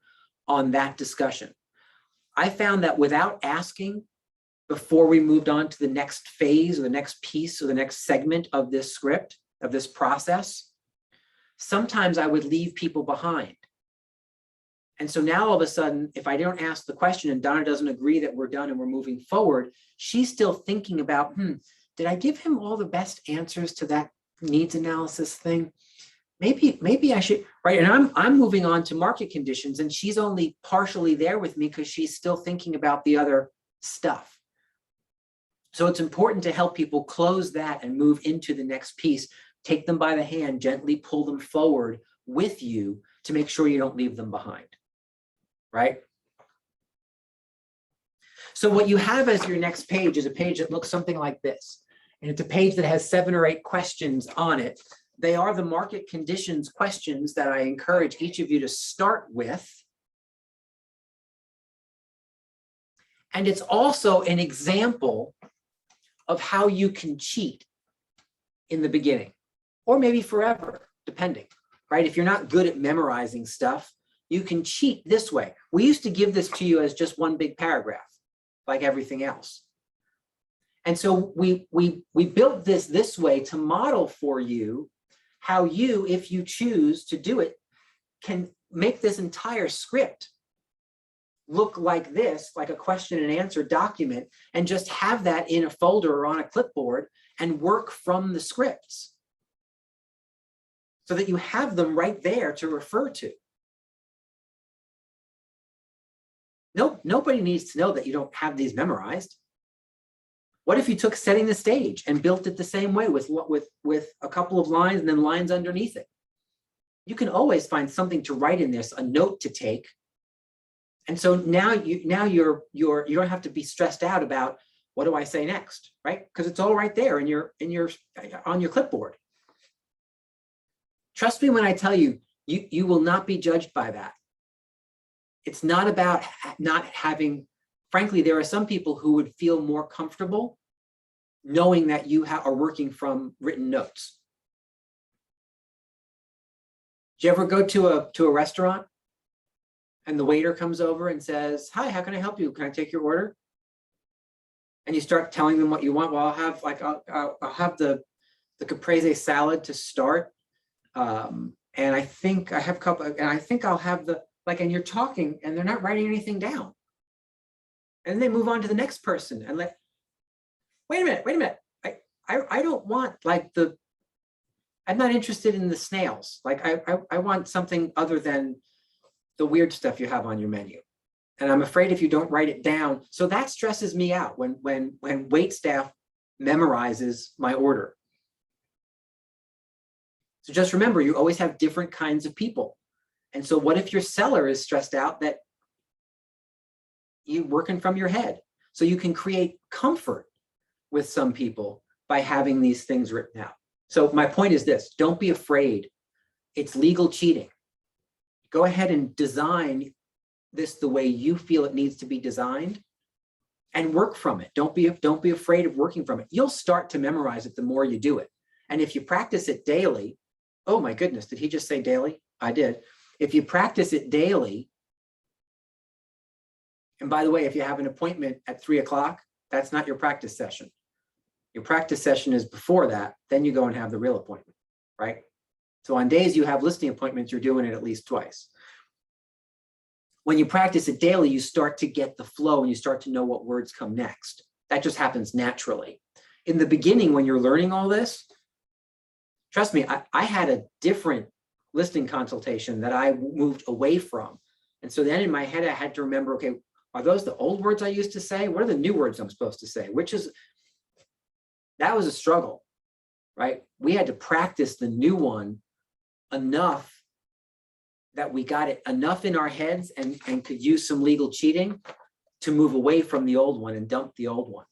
on that discussion. I found that without asking before we moved on to the next phase or the next piece or the next segment of this script, of this process, sometimes I would leave people behind. And so now all of a sudden, if I don't ask the question and Donna doesn't agree that we're done and we're moving forward, she's still thinking about, did I give him all the best answers to that needs analysis thing? Maybe I should, right? And I'm moving on to market conditions, and she's only partially there with me because she's still thinking about the other stuff. So it's important to help people close that and move into the next piece. Take them by the hand, gently pull them forward with you to make sure you don't leave them behind, right? So what you have as your next page is a page that looks something like this. And it's a page that has 7 or 8 questions on it. They are the market conditions questions that I encourage each of you to start with. And it's also an example of how you can cheat in the beginning, or maybe forever, depending, right? If you're not good at memorizing stuff, you can cheat this way. We used to give this to you as just one big paragraph, like everything else. And so we built this way to model for you how you, if you choose to do it, can make this entire script look like this, like a question and answer document, and just have that in a folder or on a clipboard and work from the scripts so that you have them right there to refer to. Nobody needs to know that you don't have these memorized. What if you took setting the stage and built it the same way with a couple of lines and then lines underneath it? You can always find something to write in this, a note to take. And so now you don't have to be stressed out about what do I say next, right? Because it's all right there on your clipboard. Trust me when I tell you, you will not be judged by that. It's not about not having, frankly, there are some people who would feel more comfortable knowing that you are working from written notes. Do you ever go to a restaurant and the waiter comes over and says, "Hi, how can I help you? Can I take your order?" And you start telling them what you want. Well, I'll have the caprese salad to start. And I think I have a couple, and I think I'll have and you're talking and they're not writing anything down. And then they move on to the next person and wait a minute. I don't want I'm not interested in the snails. I want something other than the weird stuff you have on your menu. And I'm afraid if you don't write it down, so that stresses me out when wait staff memorizes my order. So just remember, you always have different kinds of people. And so what if your seller is stressed out that you're working from your head? So you can create comfort with some people by having these things written out. So my point is this: don't be afraid. It's legal cheating. Go ahead and design this the way you feel it needs to be designed and work from it. Don't be afraid of working from it. You'll start to memorize it the more you do it. And if you practice it daily, oh my goodness, did he just say daily? I did. If you practice it daily, and by the way, if you have an appointment at 3 o'clock, that's not your practice session. Your practice session is before that, then you go and have the real appointment, right? So on days you have listing appointments, you're doing it at least twice. When you practice it daily, you start to get the flow and you start to know what words come next. That just happens naturally. In the beginning, when you're learning all this, trust me, I had a different listing consultation that I moved away from. And so then in my head, I had to remember, okay, are those the old words I used to say? What are the new words I'm supposed to say? That was a struggle, right? We had to practice the new one enough that we got it enough in our heads and could use some legal cheating to move away from the old one and dump the old one.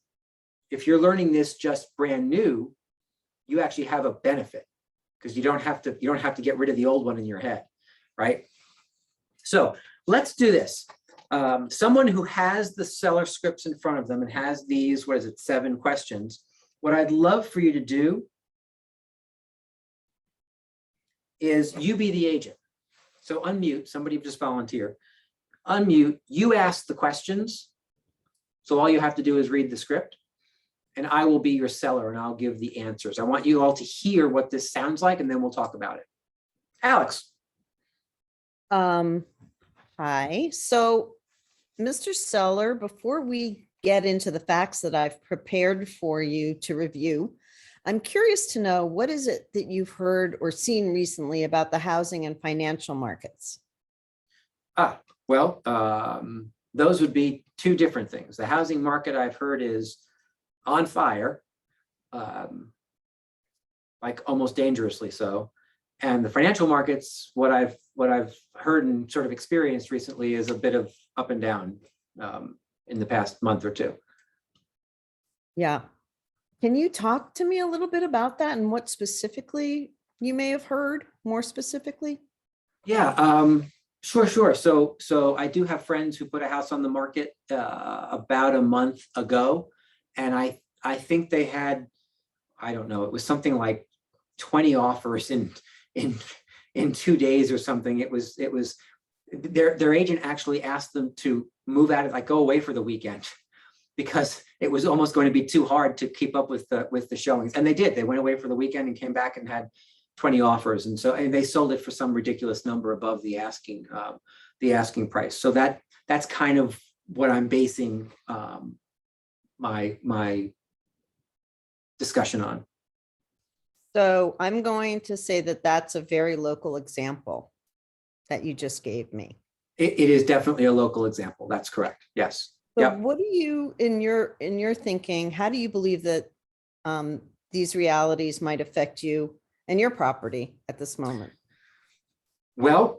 if you're learning this just brand new, you actually have a benefit because you don't have to get rid of the old one in your head, right? So let's do this. Someone who has the seller scripts in front of them and has these, 7 questions. What I'd love for you to do is you be the agent. So unmute, somebody just volunteer. Unmute, you ask the questions. So all you have to do is read the script and I will be your seller and I'll give the answers. I want you all to hear what this sounds like and then we'll talk about it. Alex. Hi. So, Mr. Seller, before we get into the facts that I've prepared for you to review, I'm curious to know, what is it that you've heard or seen recently about the housing and financial markets? Well, those would be 2 different things. The housing market I've heard is on fire, like almost dangerously so. And the financial markets, what I've heard and sort of experienced recently is a bit of up and down in the past month or 2. Yeah. Can you talk to me a little bit about that and what specifically you may have heard more specifically? Yeah, sure. So I do have friends who put a house on the market about a month ago. And I think they had, I don't know, it was something like 20 offers in 2 days or something. It was their agent actually asked them to move out of, like, go away for the weekend because it was almost going to be too hard to keep up with the showings. And they did. They went away for the weekend and came back and had 20 offers. And they sold it for some ridiculous number above the asking price. So that's kind of what I'm basing my discussion on. So I'm going to say that that's a very local example that you just gave me. It is definitely a local example. That's correct. Yes. So Yep. what do you, in your thinking, how do you believe that these realities might affect you and your property at this moment? Well,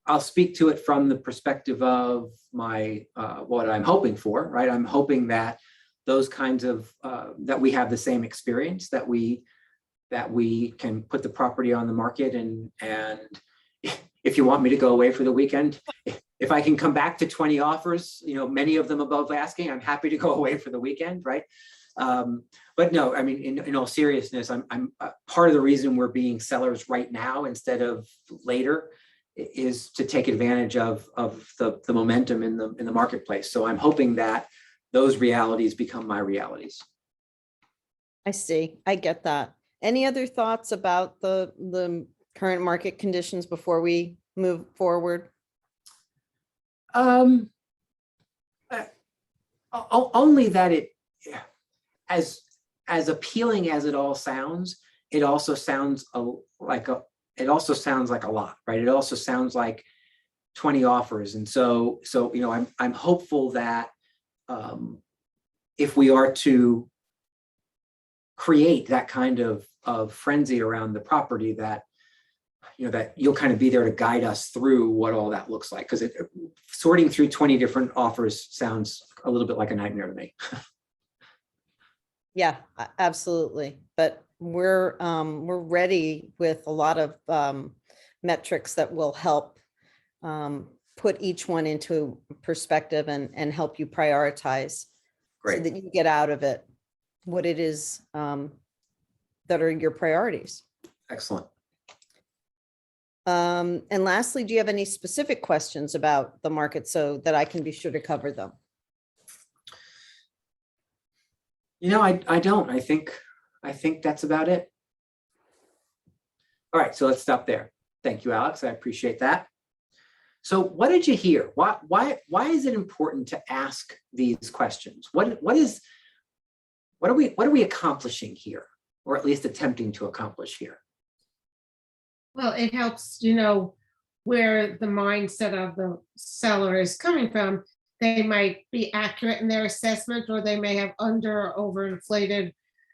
I'll speak to it from the perspective of my what I'm hoping for, right? I'm hoping that those kinds of that we have the same experience, that we can put the property on the market, and if you want me to go away for the weekend, if I can come back to 20 offers, many of them above asking, I'm happy to go away for the weekend, right? But no, I mean, in all seriousness, I'm part of the reason we're being sellers right now instead of later is to take advantage of the momentum in the marketplace. So I'm hoping that those realities become my realities. I see. I get that. Any other thoughts about the current market conditions before we move forward? Only that it, as appealing as it all sounds, it also sounds like a lot, right? It also sounds like 20 offers. And so I'm hopeful that if we are to create that kind of frenzy around the property, that that you'll kind of be there to guide us through what all that looks like, because sorting through 20 different offers sounds a little bit like a nightmare to me. Yeah, absolutely. But we're ready with a lot of metrics that will help put each one into perspective and help you prioritize. Great. So that you get out of it what it is that are your priorities. Excellent. And lastly, do you have any specific questions about the market so that I can be sure to cover them? I don't. I think that's about it. All right, so let's stop there. Thank you, Alex. I appreciate that. So what did you hear? Why is it important to ask these questions? What are we accomplishing here, or at least attempting to accomplish here? Well, it helps, where the mindset of the seller is coming from. They might be accurate in their assessment, or they may have under or overinflated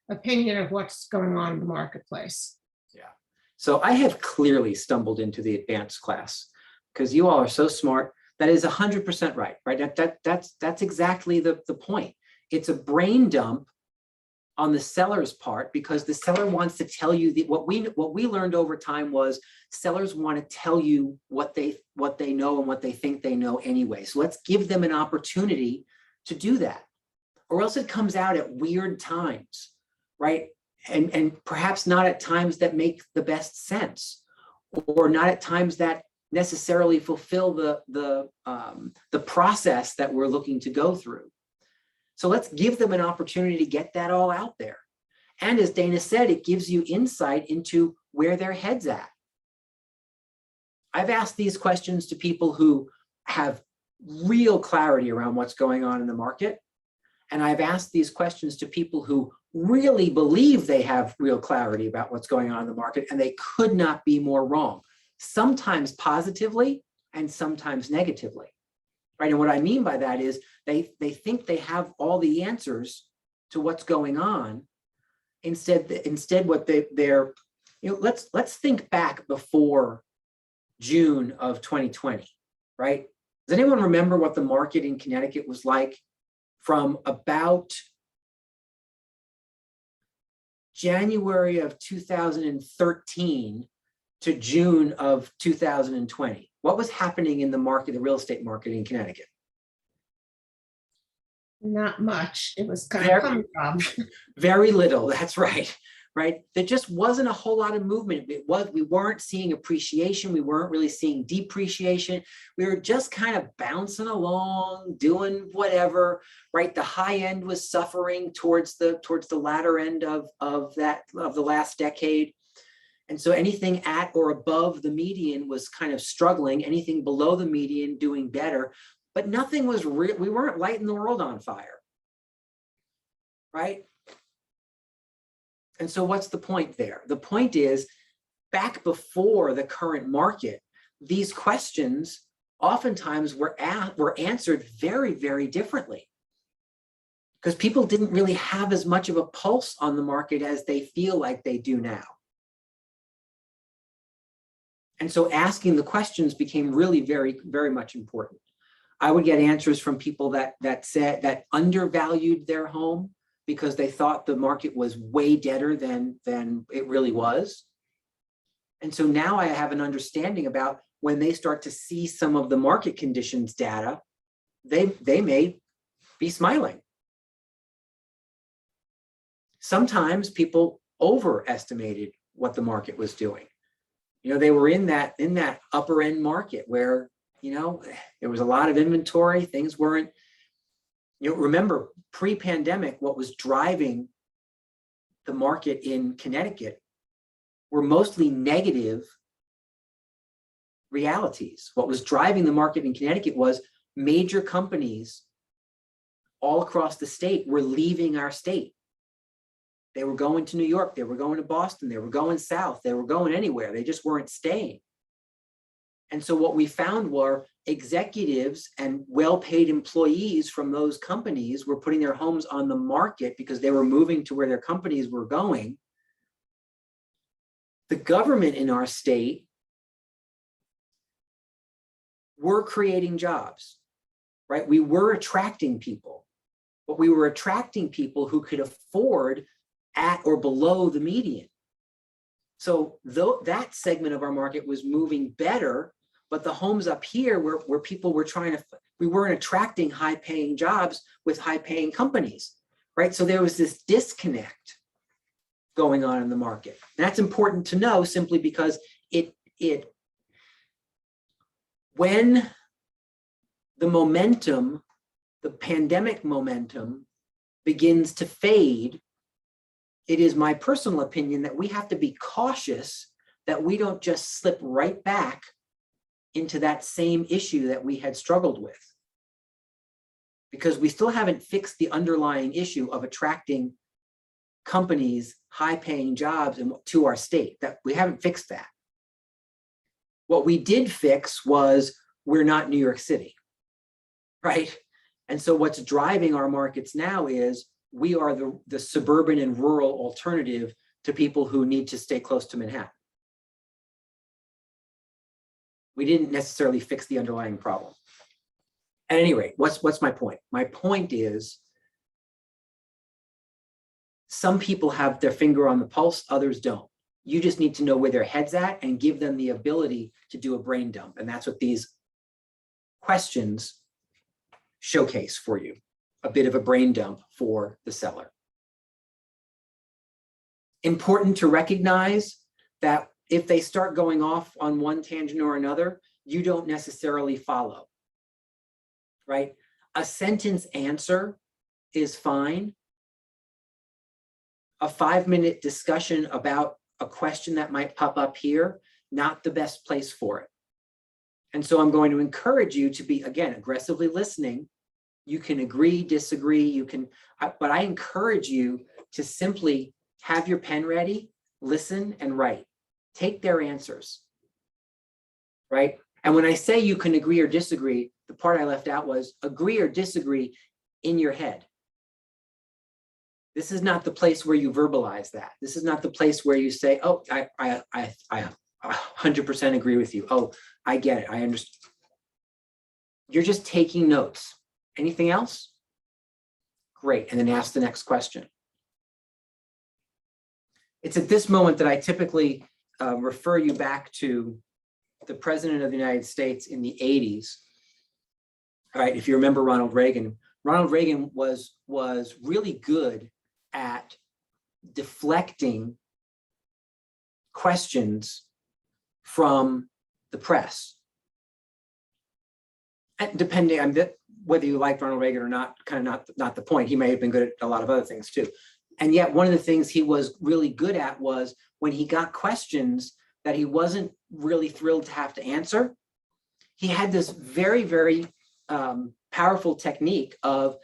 opinion of what's going on in the marketplace. Yeah. So I have clearly stumbled into the advanced class because you all are so smart. That is 100% right? That's exactly the point, it's a brain dump on the seller's part, because the seller wants to tell you what we learned over time was sellers want to tell you what they know and what they think they know anyway. So let's give them an opportunity to do that, or else it comes out at weird times, right? And perhaps not at times that make the best sense, or not at times that necessarily fulfill the process that we're looking to go through. So let's give them an opportunity to get that all out there. And as Dana said, it gives you insight into where their head's at. I've asked these questions to people who have real clarity around what's going on in the market. And I've asked these questions to people who really believe they have real clarity about what's going on in the market, and they could not be more wrong, sometimes positively and sometimes negatively. Right. And what I mean by that is they think they have all the answers to what's going on. Instead, what they're, let's think back before June of 2020, right? Does anyone remember what the market in Connecticut was like from about January of 2013 to June of 2020? What was happening in the market, the real estate market in Connecticut? Not much. It was kind of coming from. Very little, that's right. Right? There just wasn't a whole lot of movement. We weren't seeing appreciation. We weren't really seeing depreciation. We were just kind of bouncing along, doing whatever, right? The high end was suffering towards the latter end of the last decade. And so anything at or above the median was kind of struggling, anything below the median doing better, but nothing was real. We weren't lighting the world on fire, right? And so what's the point there? The point is, back before the current market, these questions oftentimes were answered very, very differently, because people didn't really have as much of a pulse on the market as they feel like they do now. And so asking the questions became really very, very much important. I would get answers from people that undervalued their home because they thought the market was way deader than it really was. And so now I have an understanding about when they start to see some of the market conditions data, they may be smiling. Sometimes people overestimated what the market was doing. They were in that upper end market where, there was a lot of inventory, things weren't, remember pre-pandemic, what was driving the market in Connecticut were mostly negative realities. What was driving the market in Connecticut was major companies all across the state were leaving our state. They were going to New York, they were going to Boston, they were going south, they were going anywhere, they just weren't staying. And so what we found were executives and well-paid employees from those companies were putting their homes on the market because they were moving to where their companies were going. The government in our state were creating jobs, right? We were attracting people, but we were attracting people who could afford at or below the median. So though that segment of our market was moving better, but the homes up here where people were we weren't attracting high paying jobs with high paying companies, right? So there was this disconnect going on in the market. And that's important to know simply because when the pandemic momentum begins to fade, it is my personal opinion that we have to be cautious that we don't just slip right back into that same issue that we had struggled with, because we still haven't fixed the underlying issue of attracting companies, high-paying jobs to our state. That we haven't fixed that. What we did fix was we're not New York City, right? And so what's driving our markets now is we are the suburban and rural alternative to people who need to stay close to Manhattan. We didn't necessarily fix the underlying problem. At any rate, what's my point? My point is Some people have their finger on the pulse, others don't. You just need to know where their head's at and give them the ability to do a brain dump. And that's what these questions showcase for you, a bit of a brain dump for the seller. Important to recognize that if they start going off on one tangent or another, you don't necessarily follow, right? A sentence answer is fine. A 5-minute discussion about a question that might pop up here, not the best place for it. And so I'm going to encourage you to be, again, aggressively listening. You can agree, disagree, you can, but I encourage you to simply have your pen ready, listen and write. Take their answers, right? And when I say you can agree or disagree, the part I left out was agree or disagree in your head. This is not the place where you verbalize that. This is not the place where you say, oh, I 100% agree with you. Oh, I get it. I understand. You're just taking notes. Anything else? Great. And then ask the next question. It's at this moment that I typically refer you back to the President of the United States in the 80s. All right, if you remember Ronald Reagan was really good at deflecting questions from the press. And depending on whether you liked Ronald Reagan or not, kind of not the point. He may have been good at a lot of other things too. And yet one of the things he was really good at was when he got questions that he wasn't really thrilled to have to answer, he had this very, very powerful technique of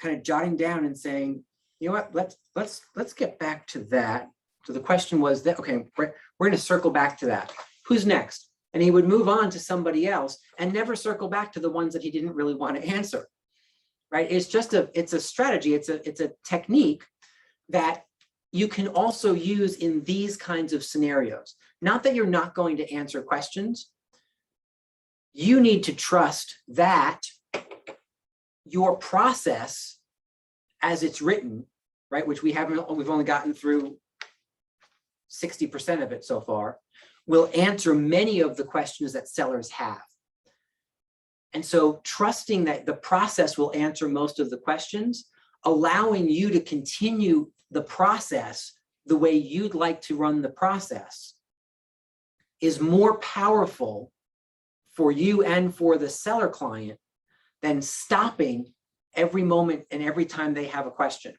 kind of jotting down and saying, you know what, let's get back to that. So the question was that, okay, we're going to circle back to that. Who's next? And he would move on to somebody else and never circle back to the ones that he didn't really want to answer, right? It's a strategy. It's a technique that you can also use in these kinds of scenarios. Not that you're not going to answer questions. You need to trust that your process as it's written, right, which we've only gotten through 60% of it so far, will answer many of the questions that sellers have. And so trusting that the process will answer most of the questions, allowing you to continue the process the way you'd like to run the process, is more powerful for you and for the seller client than stopping every moment and every time they have a question,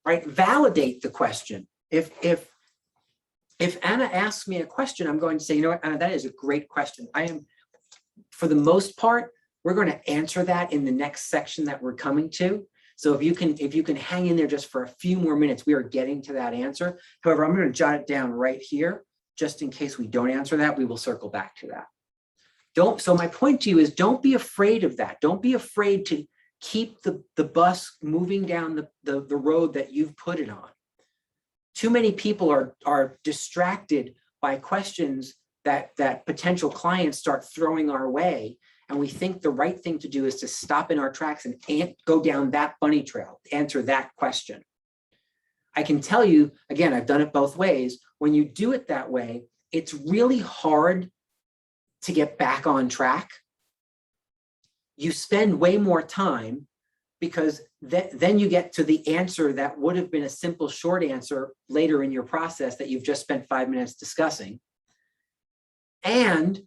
right? Validate the question. If Anna asks me a question, I'm going to say, you know what, Anna, that is a great question. For the most part, we're going to answer that in the next section that we're coming to. So if you can hang in there just for a few more minutes, we are getting to that answer. However, I'm going to jot it down right here, just in case we don't answer that, we will circle back to that. So my point to you is don't be afraid of that. Don't be afraid to keep the bus moving down the road that you've put it on. Too many people are distracted by questions that potential clients start throwing our way. And we think the right thing to do is to stop in our tracks and go down that bunny trail, answer that question. I can tell you, again, I've done it both ways. When you do it that way, it's really hard to get back on track. You spend way more time because then you get to the answer that would have been a simple short answer later in your process that you've just spent 5 minutes discussing. And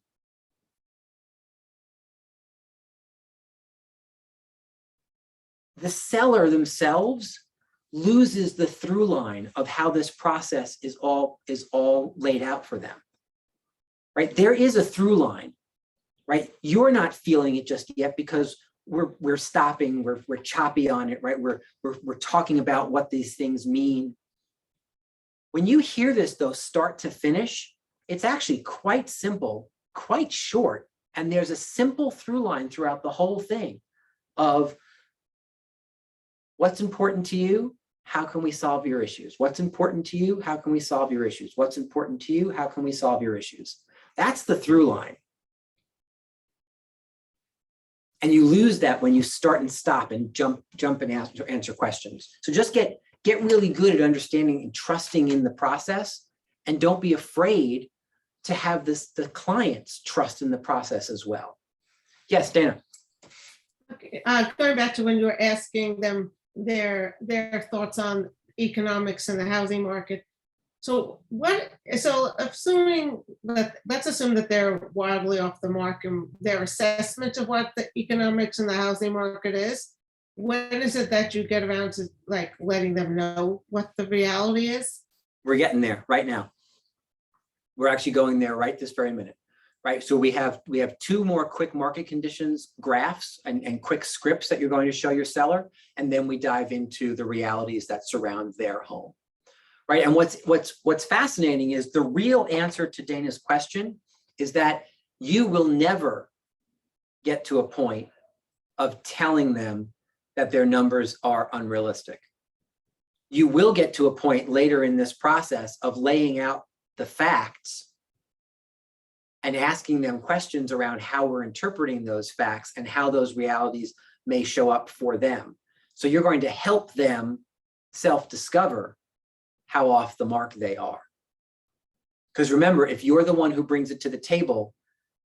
the seller themselves loses the through line of how this process is all laid out for them, right? There is a through line, right? You're not feeling it just yet because we're stopping, we're choppy on it, right? We're talking about what these things mean. When you hear this though, start to finish, it's actually quite simple, quite short. And there's a simple through line throughout the whole thing of what's important to you? How can we solve your issues? What's important to you? How can we solve your issues? What's important to you? How can we solve your issues? That's the through line. And you lose that when you start and stop and jump and answer questions. So just get really good at understanding and trusting in the process, and don't be afraid to have the clients trust in the process as well. Yes, Dana. Okay, going back to when you were asking them their thoughts on economics and the housing market. So assuming that, let's assume that they're wildly off the mark in their assessment of what the economics and the housing market is, when is it that you get around to like letting them know what the reality is? We're getting there right now. We're actually going there right this very minute, right? So we have 2 more quick market conditions graphs and quick scripts that you're going to show your seller, and then we dive into the realities that surround their home, right? And what's fascinating is the real answer to Dana's question is that you will never get to a point of telling them that their numbers are unrealistic. You will get to a point later in this process of laying out the facts and asking them questions around how we're interpreting those facts and how those realities may show up for them. So you're going to help them self-discover how off the mark they are. Because remember, if you're the one who brings it to the table,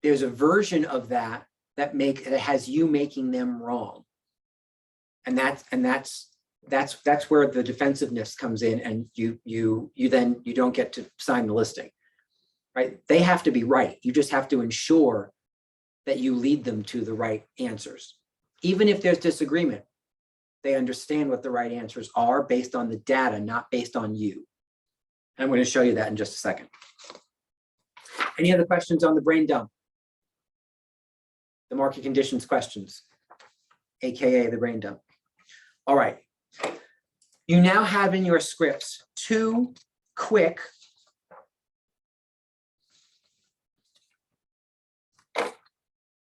there's a version of that that has you making them wrong. And that's where the defensiveness comes in, and you don't get to sign the listing, right? They have to be right. You just have to ensure that you lead them to the right answers. Even if there's disagreement, they understand what the right answers are based on the data, not based on you. And I'm going to show you that in just a second. Any other questions on the brain dump? The market conditions questions, AKA the brain dump. All right. You now have in your scripts 2 quick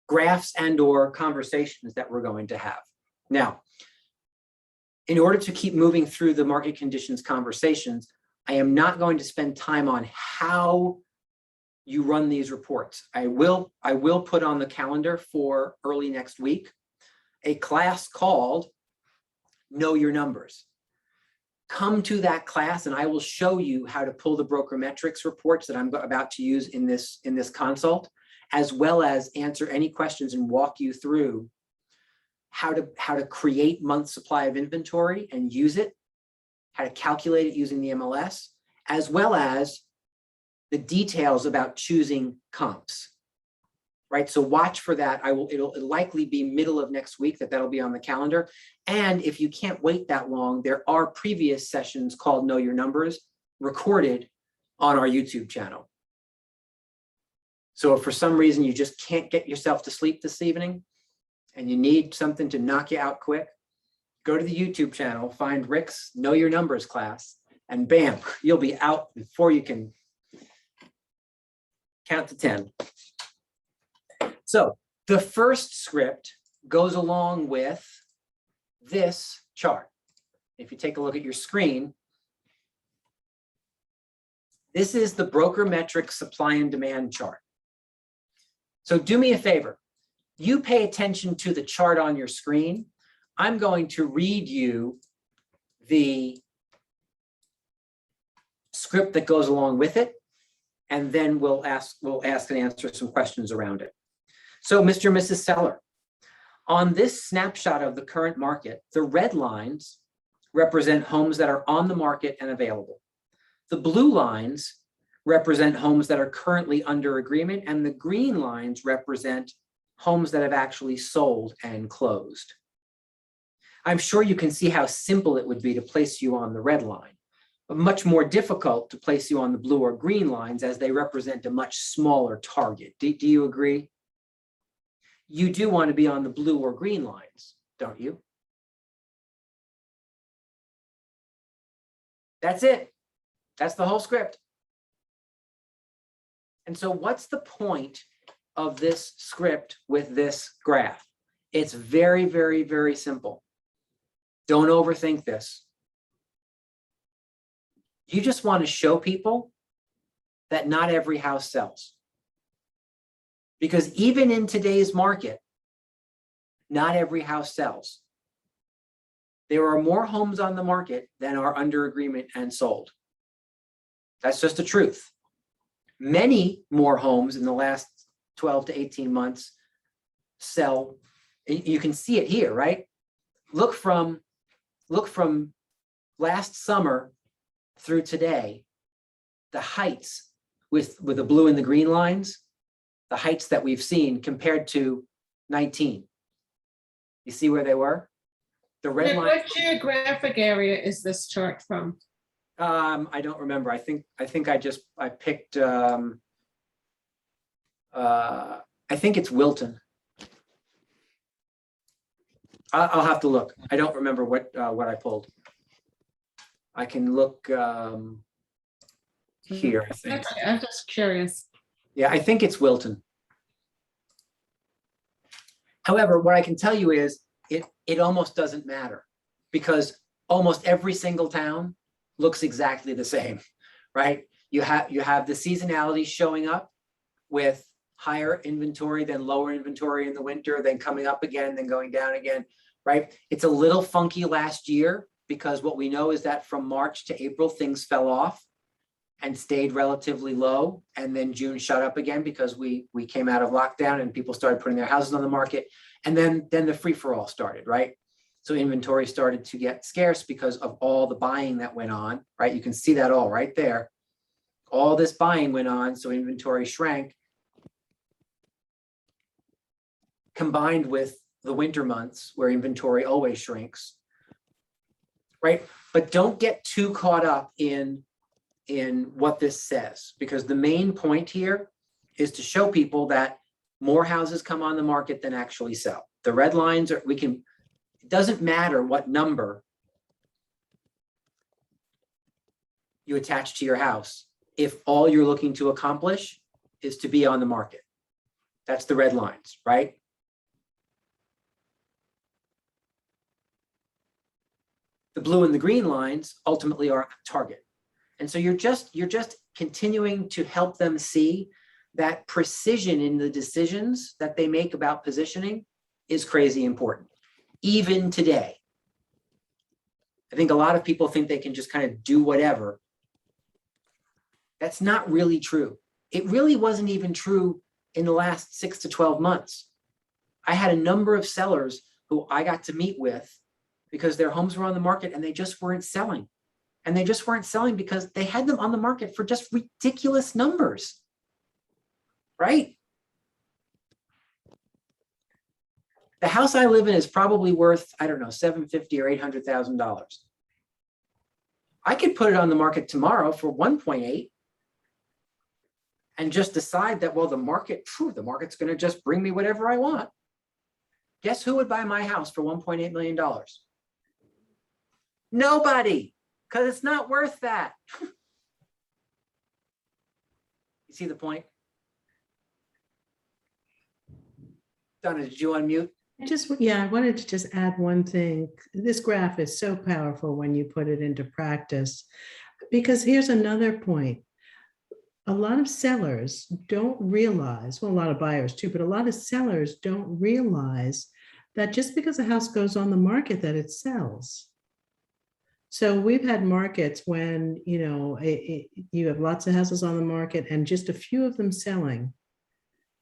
graphs and/or conversations that we're going to have. Now, in order to keep moving through the market conditions conversations, I am not going to spend time on how you run these reports. I will put on the calendar for early next week a class called Know Your Numbers. Come to that class and I will show you how to pull the broker metrics reports that I'm about to use in this consult, as well as answer any questions and walk you through how to create month supply of inventory and use it, how to calculate it using the MLS, as well as the details about choosing comps, right? So watch for that. It'll likely be middle of next week that'll be on the calendar. And if you can't wait that long, there are previous sessions called Know Your Numbers recorded on our YouTube channel. So if for some reason you just can't get yourself to sleep this evening and you need something to knock you out quick, go to the YouTube channel, find Rick's Know Your Numbers class, and bam, you'll be out before you can count to 10. So the first script goes along with this chart. If you take a look at your screen, this is the broker metric supply and demand chart. So do me a favor. You pay attention to the chart on your screen. I'm going to read you the script that goes along with it, and then we'll ask and answer some questions around it. So Mr. and Mrs. Seller, on this snapshot of the current market, the red lines represent homes that are on the market and available. The blue lines represent homes that are currently under agreement, and the green lines represent homes that have actually sold and closed. I'm sure you can see how simple it would be to place you on the red line, but much more difficult to place you on the blue or green lines as they represent a much smaller target. Do you agree? You do want to be on the blue or green lines, don't you? That's it. That's the whole script. And so what's the point of this script with this graph? It's very, very, very simple. Don't overthink this. You just want to show people that not every house sells. Because even in today's market, Not every house sells. There are more homes on the market than are under agreement and sold. That's just the truth. Many more homes in the last 12 to 18 months sell. You can see it here, right? Look from last summer through today, the heights with the blue and the green lines, the heights that we've seen compared to 19. You see where they were? The red Nick, line. what geographic area is this chart from? I don't remember. I think I picked I think it's Wilton. I'll have to look. I don't remember what I pulled. I can look here, I think. I'm just curious. Yeah, I think it's Wilton. However, what I can tell you is it almost doesn't matter, because almost every single town looks exactly the same, right? You have the seasonality showing up with higher inventory, then lower inventory in the winter, then coming up again, then going down again, right? It's a little funky last year, because what we know is that from March to April, things fell off and stayed relatively low. And then June shot up again because we came out of lockdown and people started putting their houses on the market. And then the free-for-all started, right? So inventory started to get scarce because of all the buying that went on, right? You can see that all right there. All this buying went on, so inventory shrank, combined with the winter months where inventory always shrinks, right? But don't get too caught up in what this says, because the main point here is to show people that more houses come on the market than actually sell. The red lines are, it doesn't matter what number you attach to your house if all you're looking to accomplish is to be on the market. That's the red lines, right? The blue and the green lines ultimately are target. And so you're just continuing to help them see that precision in the decisions that they make about positioning is crazy important, even today. I think a lot of people think they can just kind of do whatever. That's not really true. It really wasn't even true in the last 6 to 12 months. I had a number of sellers who I got to meet with because their homes were on the market and they just weren't selling. And they just weren't selling because they had them on the market for just ridiculous numbers, right? The house I live in is probably worth, I don't know, $750,000 or $800,000. I could put it on the market tomorrow for 1.8 and just decide that, well, the market's going to just bring me whatever I want. Guess who would buy my house for $1.8 million? Nobody, because it's not worth that. You see the point? Donna, did you unmute? I wanted to just add one thing. This graph is so powerful when you put it into practice, because here's another point. A lot of sellers don't realize, well, a lot of buyers too, but a lot of sellers don't realize that just because a house goes on the market that it sells. So we've had markets when, you have lots of houses on the market and just a few of them selling.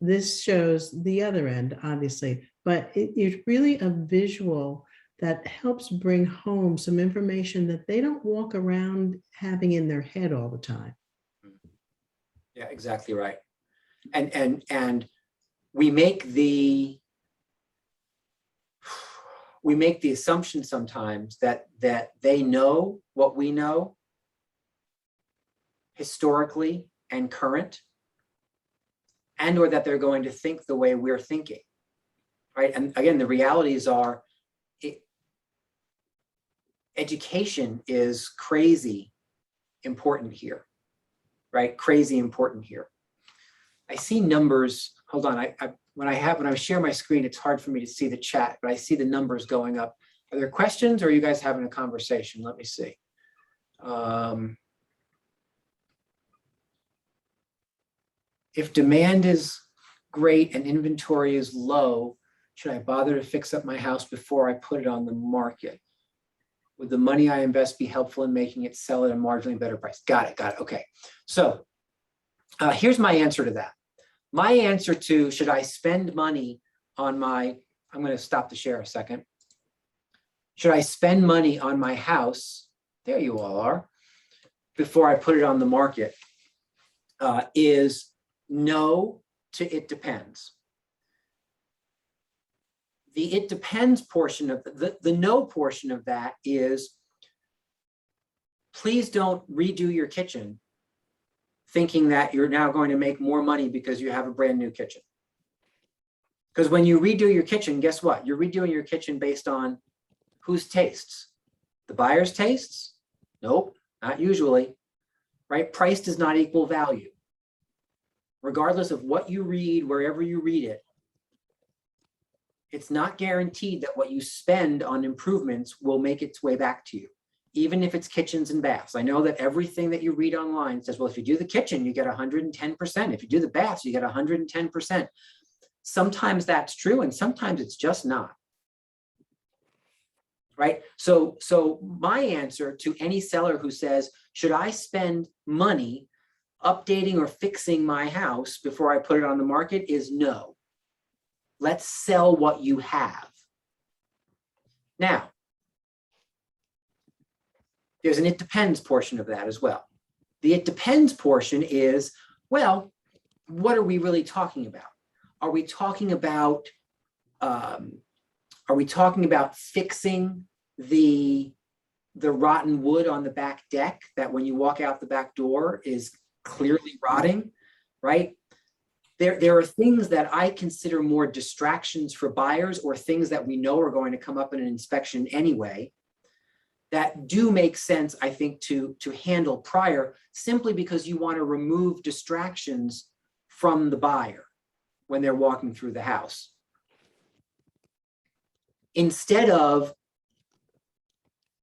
This shows the other end, obviously, but it's really a visual that helps bring home some information that they don't walk around having in their head all the time. Yeah, exactly right. And we make the assumption sometimes that they know what we know historically and current, and or that they're going to think the way we're thinking, right? And again, the realities are education is crazy important here, right? Crazy important here. I see numbers. Hold on. When I share my screen, it's hard for me to see the chat, but I see the numbers going up. Are there questions, or are you guys having a conversation? Let me see. If demand is great and inventory is low, should I bother to fix up my house before I put it on the market? Would the money I invest be helpful in making it sell at a marginally better price? Got it. Okay. So here's my answer to that. My answer to, should I spend money on my, I'm going to stop the share a second. Should I spend money on my house? There you all are. Before I put it on the market, is no to it depends. The it depends portion of the no portion of that is, please don't redo your kitchen thinking that you're now going to make more money because you have a brand new kitchen. Because when you redo your kitchen, guess what? You're redoing your kitchen based on whose tastes? The buyer's tastes? Nope, not usually, right? Price does not equal value. Regardless of what you read, wherever you read it, it's not guaranteed that what you spend on improvements will make its way back to you, even if it's kitchens and baths. I know that everything that you read online says, well, if you do the kitchen, you get 110%. If you do the baths, you get 110%. Sometimes that's true, and sometimes it's just not. Right? So my answer to any seller who says, should I spend money updating or fixing my house before I put it on the market, is no. Let's sell what you have. Now, there's an it depends portion of that as well. The it depends portion is, well, what are we really talking about? Are we talking about fixing the rotten wood on the back deck that when you walk out the back door is clearly rotting, right? There are things that I consider more distractions for buyers, or things that we know are going to come up in an inspection anyway, that do make sense, I think, to handle prior, simply because you want to remove distractions from the buyer when they're walking through the house. Instead of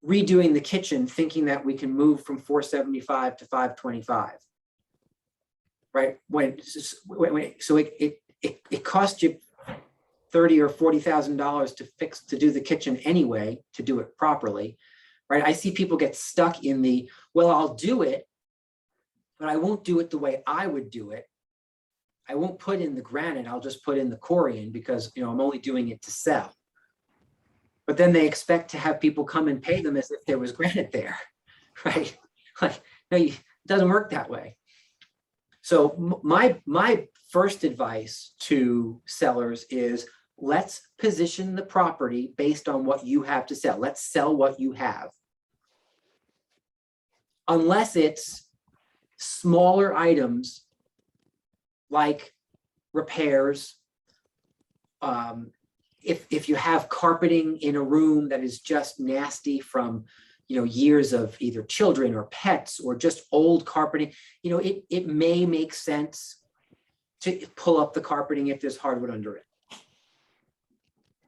redoing the kitchen thinking that we can move from 475 to 525. Right? So it cost you $30,000 or $40,000 to do the kitchen anyway, to do it properly, right? I see people get stuck in the, well, I'll do it, but I won't do it the way I would do it. I won't put in the granite, I'll just put in the corian because, you know, I'm only doing it to sell. But then they expect to have people come and pay them as if there was granite there, right? Like, no, it doesn't work that way. So my first advice to sellers is, let's position the property based on what you have to sell. Let's sell what you have. Unless it's smaller items like repairs, if you have carpeting in a room that is just nasty from, you know, years of either children or pets or just old carpeting, you know, it may make sense to pull up the carpeting if there's hardwood under it,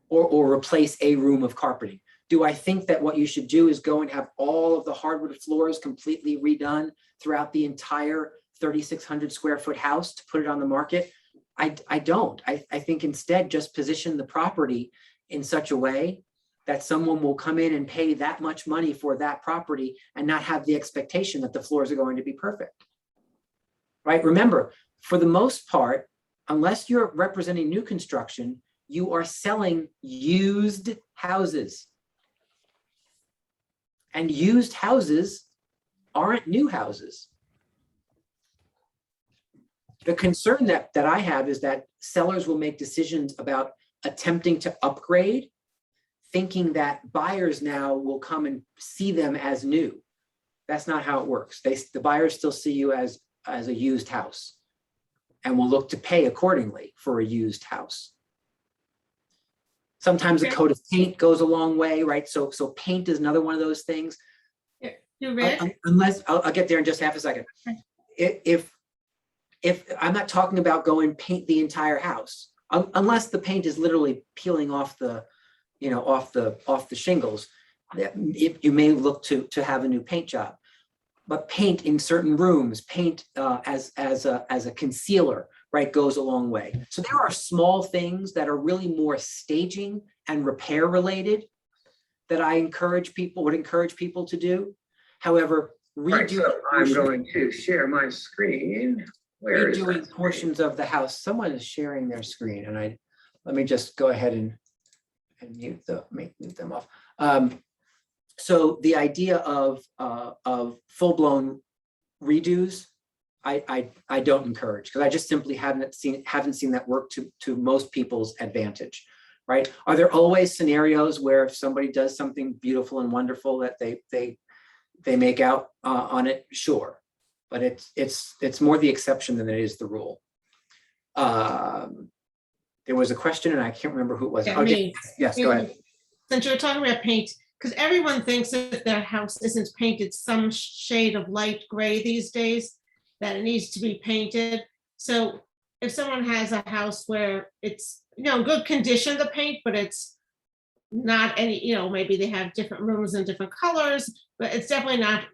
or replace a room of carpeting. Do I think that what you should do is go and have all of the hardwood floors completely redone throughout the entire 3,600 square foot house to put it on the market? I don't. I think instead just position the property in such a way that someone will come in and pay that much money for that property and not have the expectation that the floors are going to be perfect. Right? Remember, for the most part, unless you're representing new construction, you are selling used houses. And used houses aren't new houses. The concern that I have is that sellers will make decisions about attempting to upgrade, thinking that buyers now will come and see them as new. That's not how it works. The buyers still see you as a used house and will look to pay accordingly for a used house. Sometimes a coat of paint goes a long way, right? So paint is another one of those things. You read? Unless I'll get there in just half a second. If I'm not talking about going paint the entire house, unless the paint is literally peeling off the, you know, off the shingles, you may look to have a new paint job. But paint in certain rooms, paint as a concealer, right, goes a long way. So there are small things that are really more staging and repair related that I would encourage people to do. However, Right, so I'm going to share my screen. Where is that redoing screen? portions of the house. Someone is sharing their screen, and let me just go ahead and mute them off. So the idea of full-blown redos, I don't encourage, because I just simply haven't seen that work to most people's advantage, right? Are there always scenarios where if somebody does something beautiful and wonderful that they make out on it? Sure, but it's more the exception than it is the rule. There was a question and I can't remember who it was. Yeah, Oh, me. yes, go ahead. Since you're talking about paint, because everyone thinks if their house isn't painted some shade of light gray these days, that it needs to be painted. So if someone has a house where it's, good condition, the paint, but it's not any, maybe they have different rooms in different colors, but it's definitely not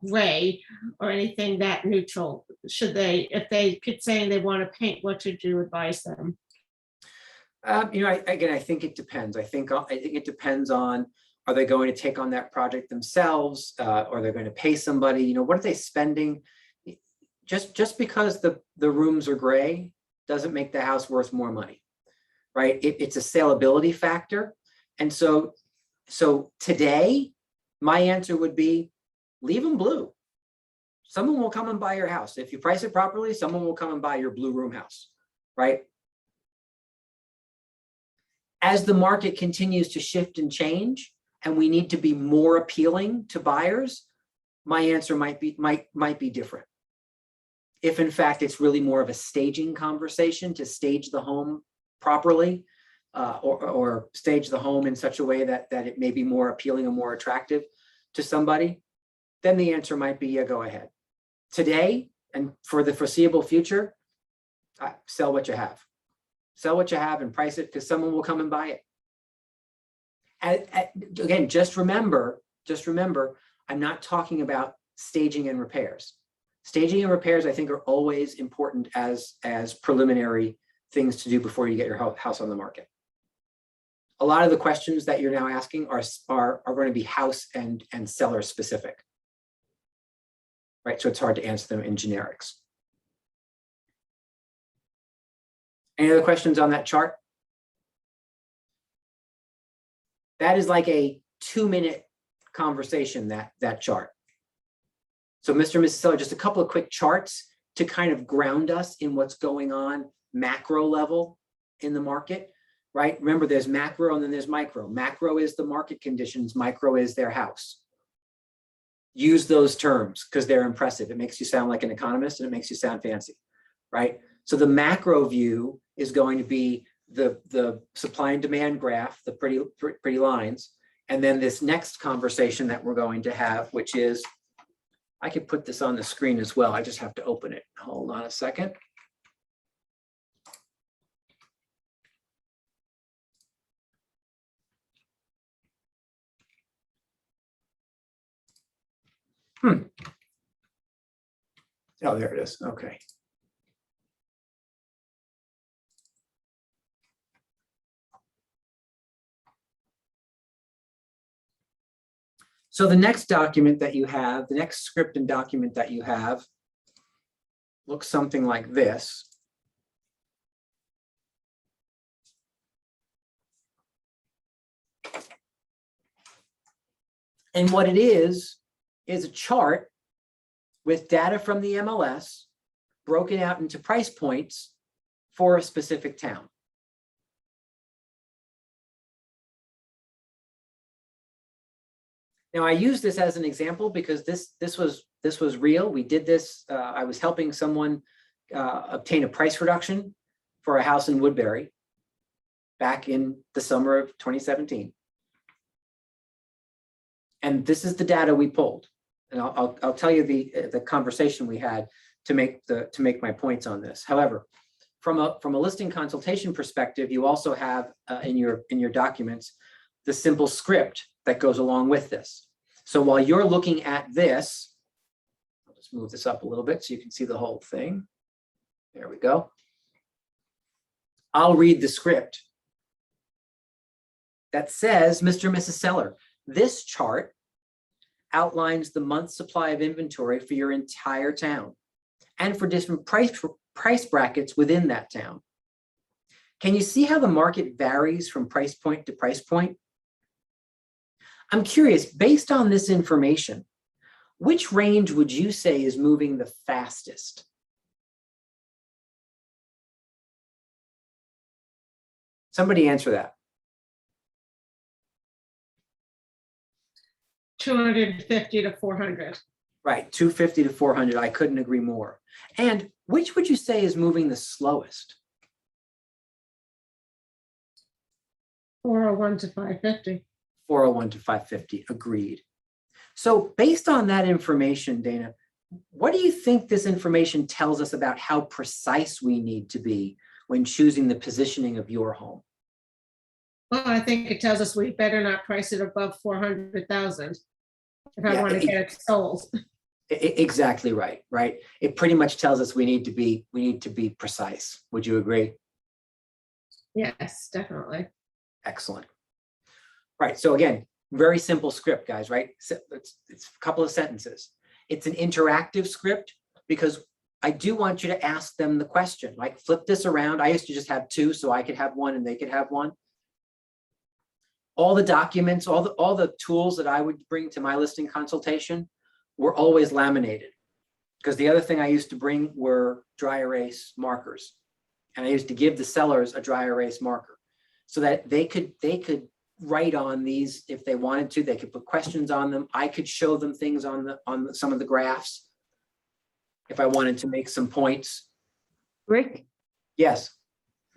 gray or anything that neutral. If they keep saying they want to paint, what should you advise them? I think it depends. I think it depends on, are they going to take on that project themselves? Or they're going to pay somebody? What are they spending? Just because the rooms are gray doesn't make the house worth more money, right? It's a saleability factor. And so today, my answer would be leave them blue. Someone will come and buy your house. If you price it properly, someone will come and buy your blue room house, right? As the market continues to shift and change, and we need to be more appealing to buyers, my answer might be different. If in fact it's really more of a staging conversation to stage the home properly, or stage the home in such a way that it may be more appealing and more attractive to somebody, then the answer might be, yeah, go ahead. Today and for the foreseeable future, sell what you have. Sell what you have and price it, because someone will come and buy it. Again, just remember, I'm not talking about staging and repairs. Staging and repairs, I think, are always important as preliminary things to do before you get your house on the market. A lot of the questions that you're now asking are going to be house and seller specific, right? So it's hard to answer them in generics. Any other questions on that chart? That is like a 2-minute conversation, that chart. So Mr. and Mrs. Seller, just a couple of quick charts to kind of ground us in what's going on macro level in the market, right? Remember, there's macro and then there's micro. Macro is the market conditions, micro is their house. Use those terms because they're impressive. It makes you sound like an economist and it makes you sound fancy, right? So the macro view is going to be the supply and demand graph, the pretty lines. And then this next conversation that we're going to have, which is, I could put this on the screen as well. I just have to open it. Hold on a second. Oh, there it is. Okay. So the next document that you have, the next script and document that you have looks something like this. And what it is a chart with data from the MLS broken out into price points for a specific town. Now I use this as an example because this was real. We did this. I was helping someone obtain a price reduction for a house in Woodbury back in the summer of 2017. And this is the data we pulled. And I'll tell you the conversation we had to make my points on this. However, from a listing consultation perspective, you also have in your documents the simple script that goes along with this. So while you're looking at this, I'll just move this up a little bit so you can see the whole thing. There we go. I'll read the script that says, Mr. and Mrs. Seller, this chart outlines the month's supply of inventory for your entire town and for different price brackets within that town. Can you see how the market varies from price point to price point? I'm curious, based on this information, which range would you say is moving the fastest? Somebody answer that. 250 to 400. Right, 250 to 400. I couldn't agree more. And which would you say is moving the slowest? 401 to 550. 401 to 550. Agreed. So based on that information, Dana, what do you think this information tells us about how precise we need to be when choosing the positioning of your home? Well, I think it tells us we better not price it above 400,000 if I Yeah, want to get it sold. Exactly right, right? It pretty much tells us we need to be precise. Would you agree? Yes, definitely. Excellent. Right, so again, very simple script, guys, right? So it's a couple of sentences. It's an interactive script because I do want you to ask them the question, like flip this around. I used to just have two so I could have one and they could have one. All the documents, all the tools that I would bring to my listing consultation were always laminated, because the other thing I used to bring were dry erase markers. And I used to give the sellers a dry erase marker so that they could write on these if they wanted to. They could put questions on them. I could show them things on some of the graphs if I wanted to make some points. Rick, Yes.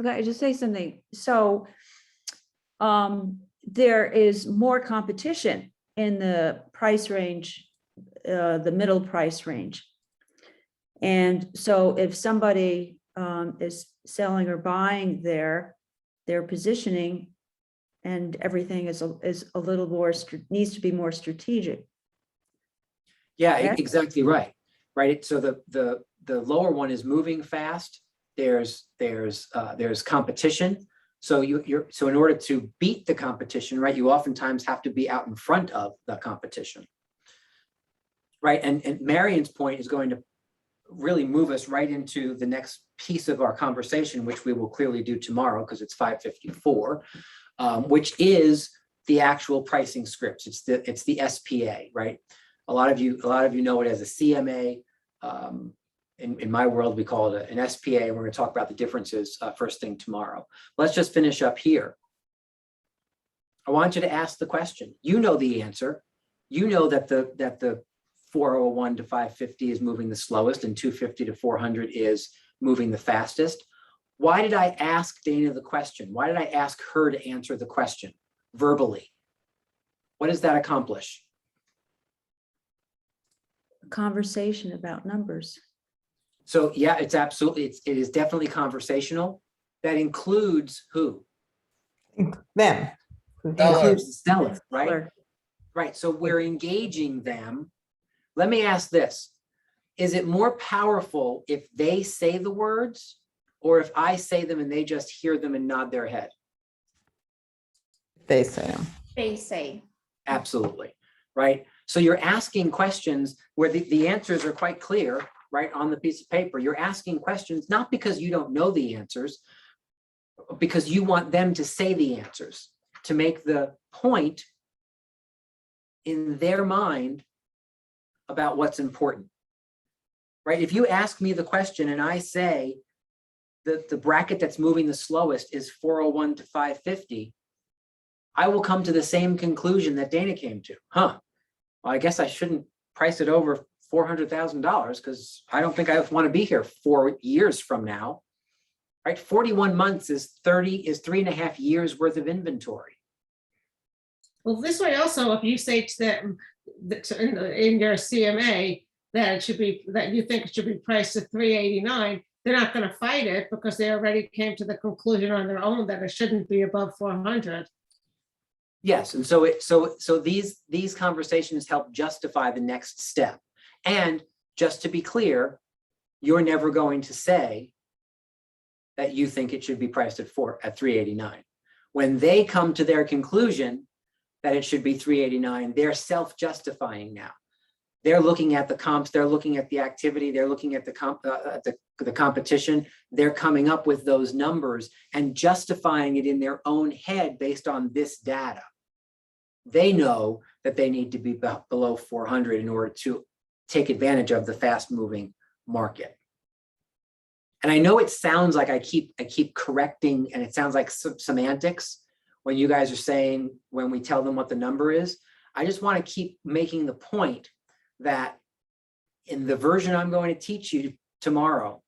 okay, I just say something. So there is more competition in the price range, the middle price range. And so if somebody is selling or buying their positioning and everything is a little more, needs to be more strategic. Yeah, Yeah. exactly right. Right. So the lower one is moving fast. There's competition. So so in order to beat the competition, right, you oftentimes have to be out in front of the competition. Right. And Marion's point is going to really move us right into the next piece of our conversation, which we will clearly do tomorrow because it's 5:54, which is the actual pricing scripts. It's the SPA, right? A lot of you know it as a CMA. In my world, we call it an SPA. And we're going to talk about the differences first thing tomorrow. Let's just finish up here. I want you to ask the question. You know the answer. You know that the 401 to 550 is moving the slowest and 250 to 400 is moving the fastest. Why did I ask Dana the question? Why did I ask her to answer the question verbally? What does that accomplish? A conversation about numbers. So yeah, it's absolutely, it is definitely conversational. That includes who? Them. Includes the seller, right? Seller. Right, so we're engaging them. Let me ask this. Is it more powerful if they say the words or if I say them and they just hear them and nod their head? They say them. They say. Absolutely, right? So you're asking questions where the answers are quite clear, right, on the piece of paper. You're asking questions not because you don't know the answers, because you want them to say the answers, to make the point in their mind about what's important, right? If you ask me the question and I say that the bracket that's moving the slowest is 401 to 550, I will come to the same conclusion that Dana came to. Well, I guess I shouldn't price it over $400,000 because I don't think I want to be here 4 years from now, right? 41 months is 3.5 years worth of inventory. Well, this way also, if you say to them that in your CMA that it should be, that you think it should be priced at 389, they're not going to fight it because they already came to the conclusion on their own that it shouldn't be above 400. Yes, and so these conversations help justify the next step. And just to be clear, you're never going to say that you think it should be priced at 389. When they come to their conclusion that it should be 389, they're self-justifying now. They're looking at the comps, they're looking at the activity, they're looking at the competition. They're coming up with those numbers and justifying it in their own head based on this data. They know that they need to be below 400 in order to take advantage of the fast-moving market. And I know it sounds like I keep correcting, and it sounds like semantics when you guys are saying, when we tell them what the number is. I just want to keep making the point that in the version I'm going to teach you tomorrow,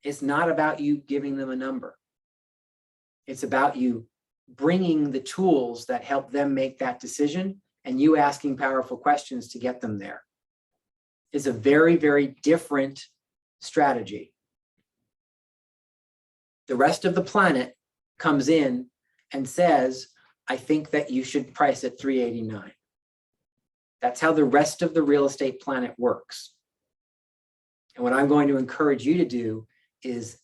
it's not about you giving them a number. It's about you bringing the tools that help them make that decision and you asking powerful questions to get them there. It's a very, very different strategy. The rest of the planet comes in and says, I think that you should price at 389. That's how the rest of the real estate planet works. And what I'm going to encourage you to do is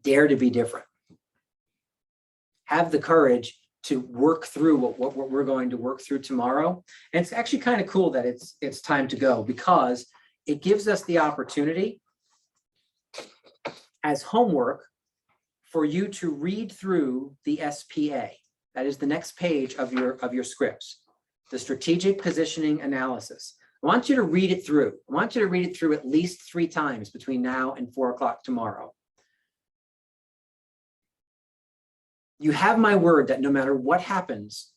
dare to be different. Have the courage to work through what we're going to work through tomorrow. And it's actually kind of cool that it's time to go, because it gives us the opportunity as homework for you to read through the SPA. That is the next page of your scripts, the strategic positioning analysis. I want you to read it through. I want you to read it through at least 3 times between now and 4 o'clock tomorrow. You have my word that no matter what happens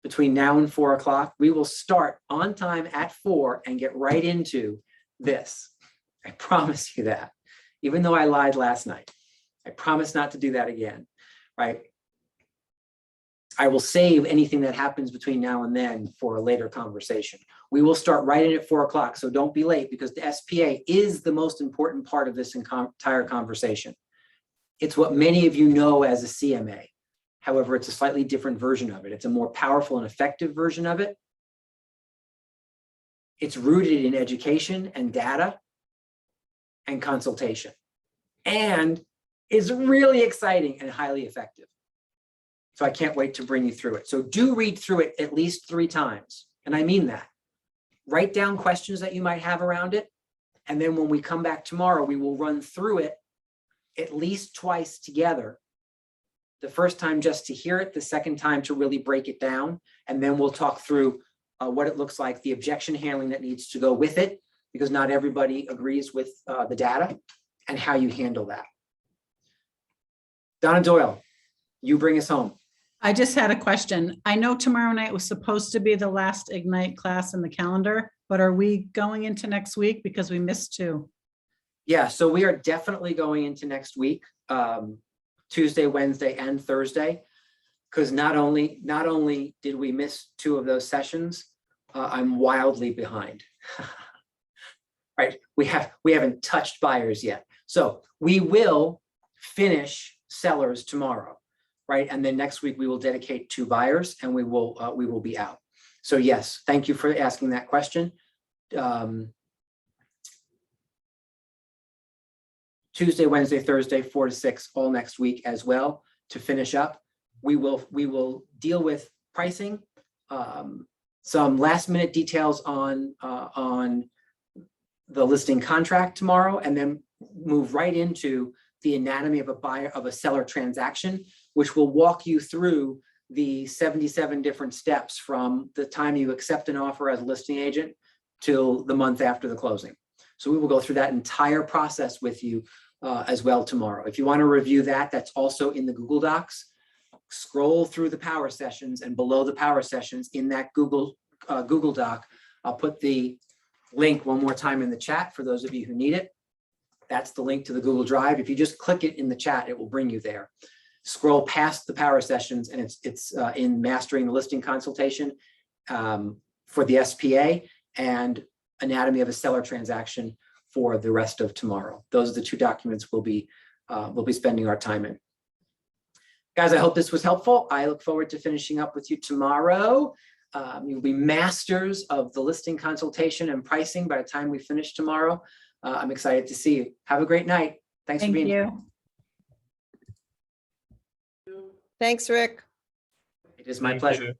between now and 4 o'clock, we will start on time at 4 and get right into this. I promise you that, even though I lied last night. I promise not to do that again, right? I will save anything that happens between now and then for a later conversation. We will start right in at 4 o'clock, so don't be late, because the SPA is the most important part of this entire conversation. It's what many of you know as a CMA. However, it's a slightly different version of it. It's a more powerful and effective version of it. It's rooted in education and data and consultation, and is really exciting and highly effective. So I can't wait to bring you through it. So do read through it at least 3 times. And I mean that. Write down questions that you might have around it. And then when we come back tomorrow, we will run through it at least twice together. The first time just to hear it, the second time to really break it down. And then we'll talk through what it looks like, the objection handling that needs to go with it, because not everybody agrees with the data, and how you handle that. Donna Doyle, you bring us home. I just had a question. I know tomorrow night was supposed to be the last Ignite class in the calendar, but are we going into next week because we missed 2? Yeah, so we are definitely going into next week, Tuesday, Wednesday, and Thursday, because not only did we miss 2 of those sessions, I'm wildly behind. Right, we haven't touched buyers yet, so we will finish sellers tomorrow, right? And then next week we will dedicate 2 buyers, and we will be out. So yes, thank you for asking that question. Tuesday, Wednesday, Thursday, 4 to 6, all next week as well. To finish up, we will deal with pricing, some last minute details on the listing contract tomorrow, and then move right into the anatomy of a seller transaction, which will walk you through the 77 different steps from the time you accept an offer as a listing agent till the month after the closing. So we will go through that entire process with you as well tomorrow. If you want to review that, that's also in the Google Docs. Scroll through the power sessions, and below the power sessions in that Google Doc, I'll put the link one more time in the chat for those of you who need it. That's the link to the Google Drive. If you just click it in the chat, it will bring you there. Scroll past the power sessions, and it's in Mastering the Listing Consultation for the SPA, and Anatomy of a Seller Transaction for the rest of tomorrow. Those are the 2 documents we'll be spending our time in. Guys, I hope this was helpful. I look forward to finishing up with you tomorrow. You'll be masters of the listing consultation and pricing by the time we finish tomorrow. I'm excited to see you. Have a great night. Thanks for Thank being here. you. Thanks, Rick. It is my pleasure.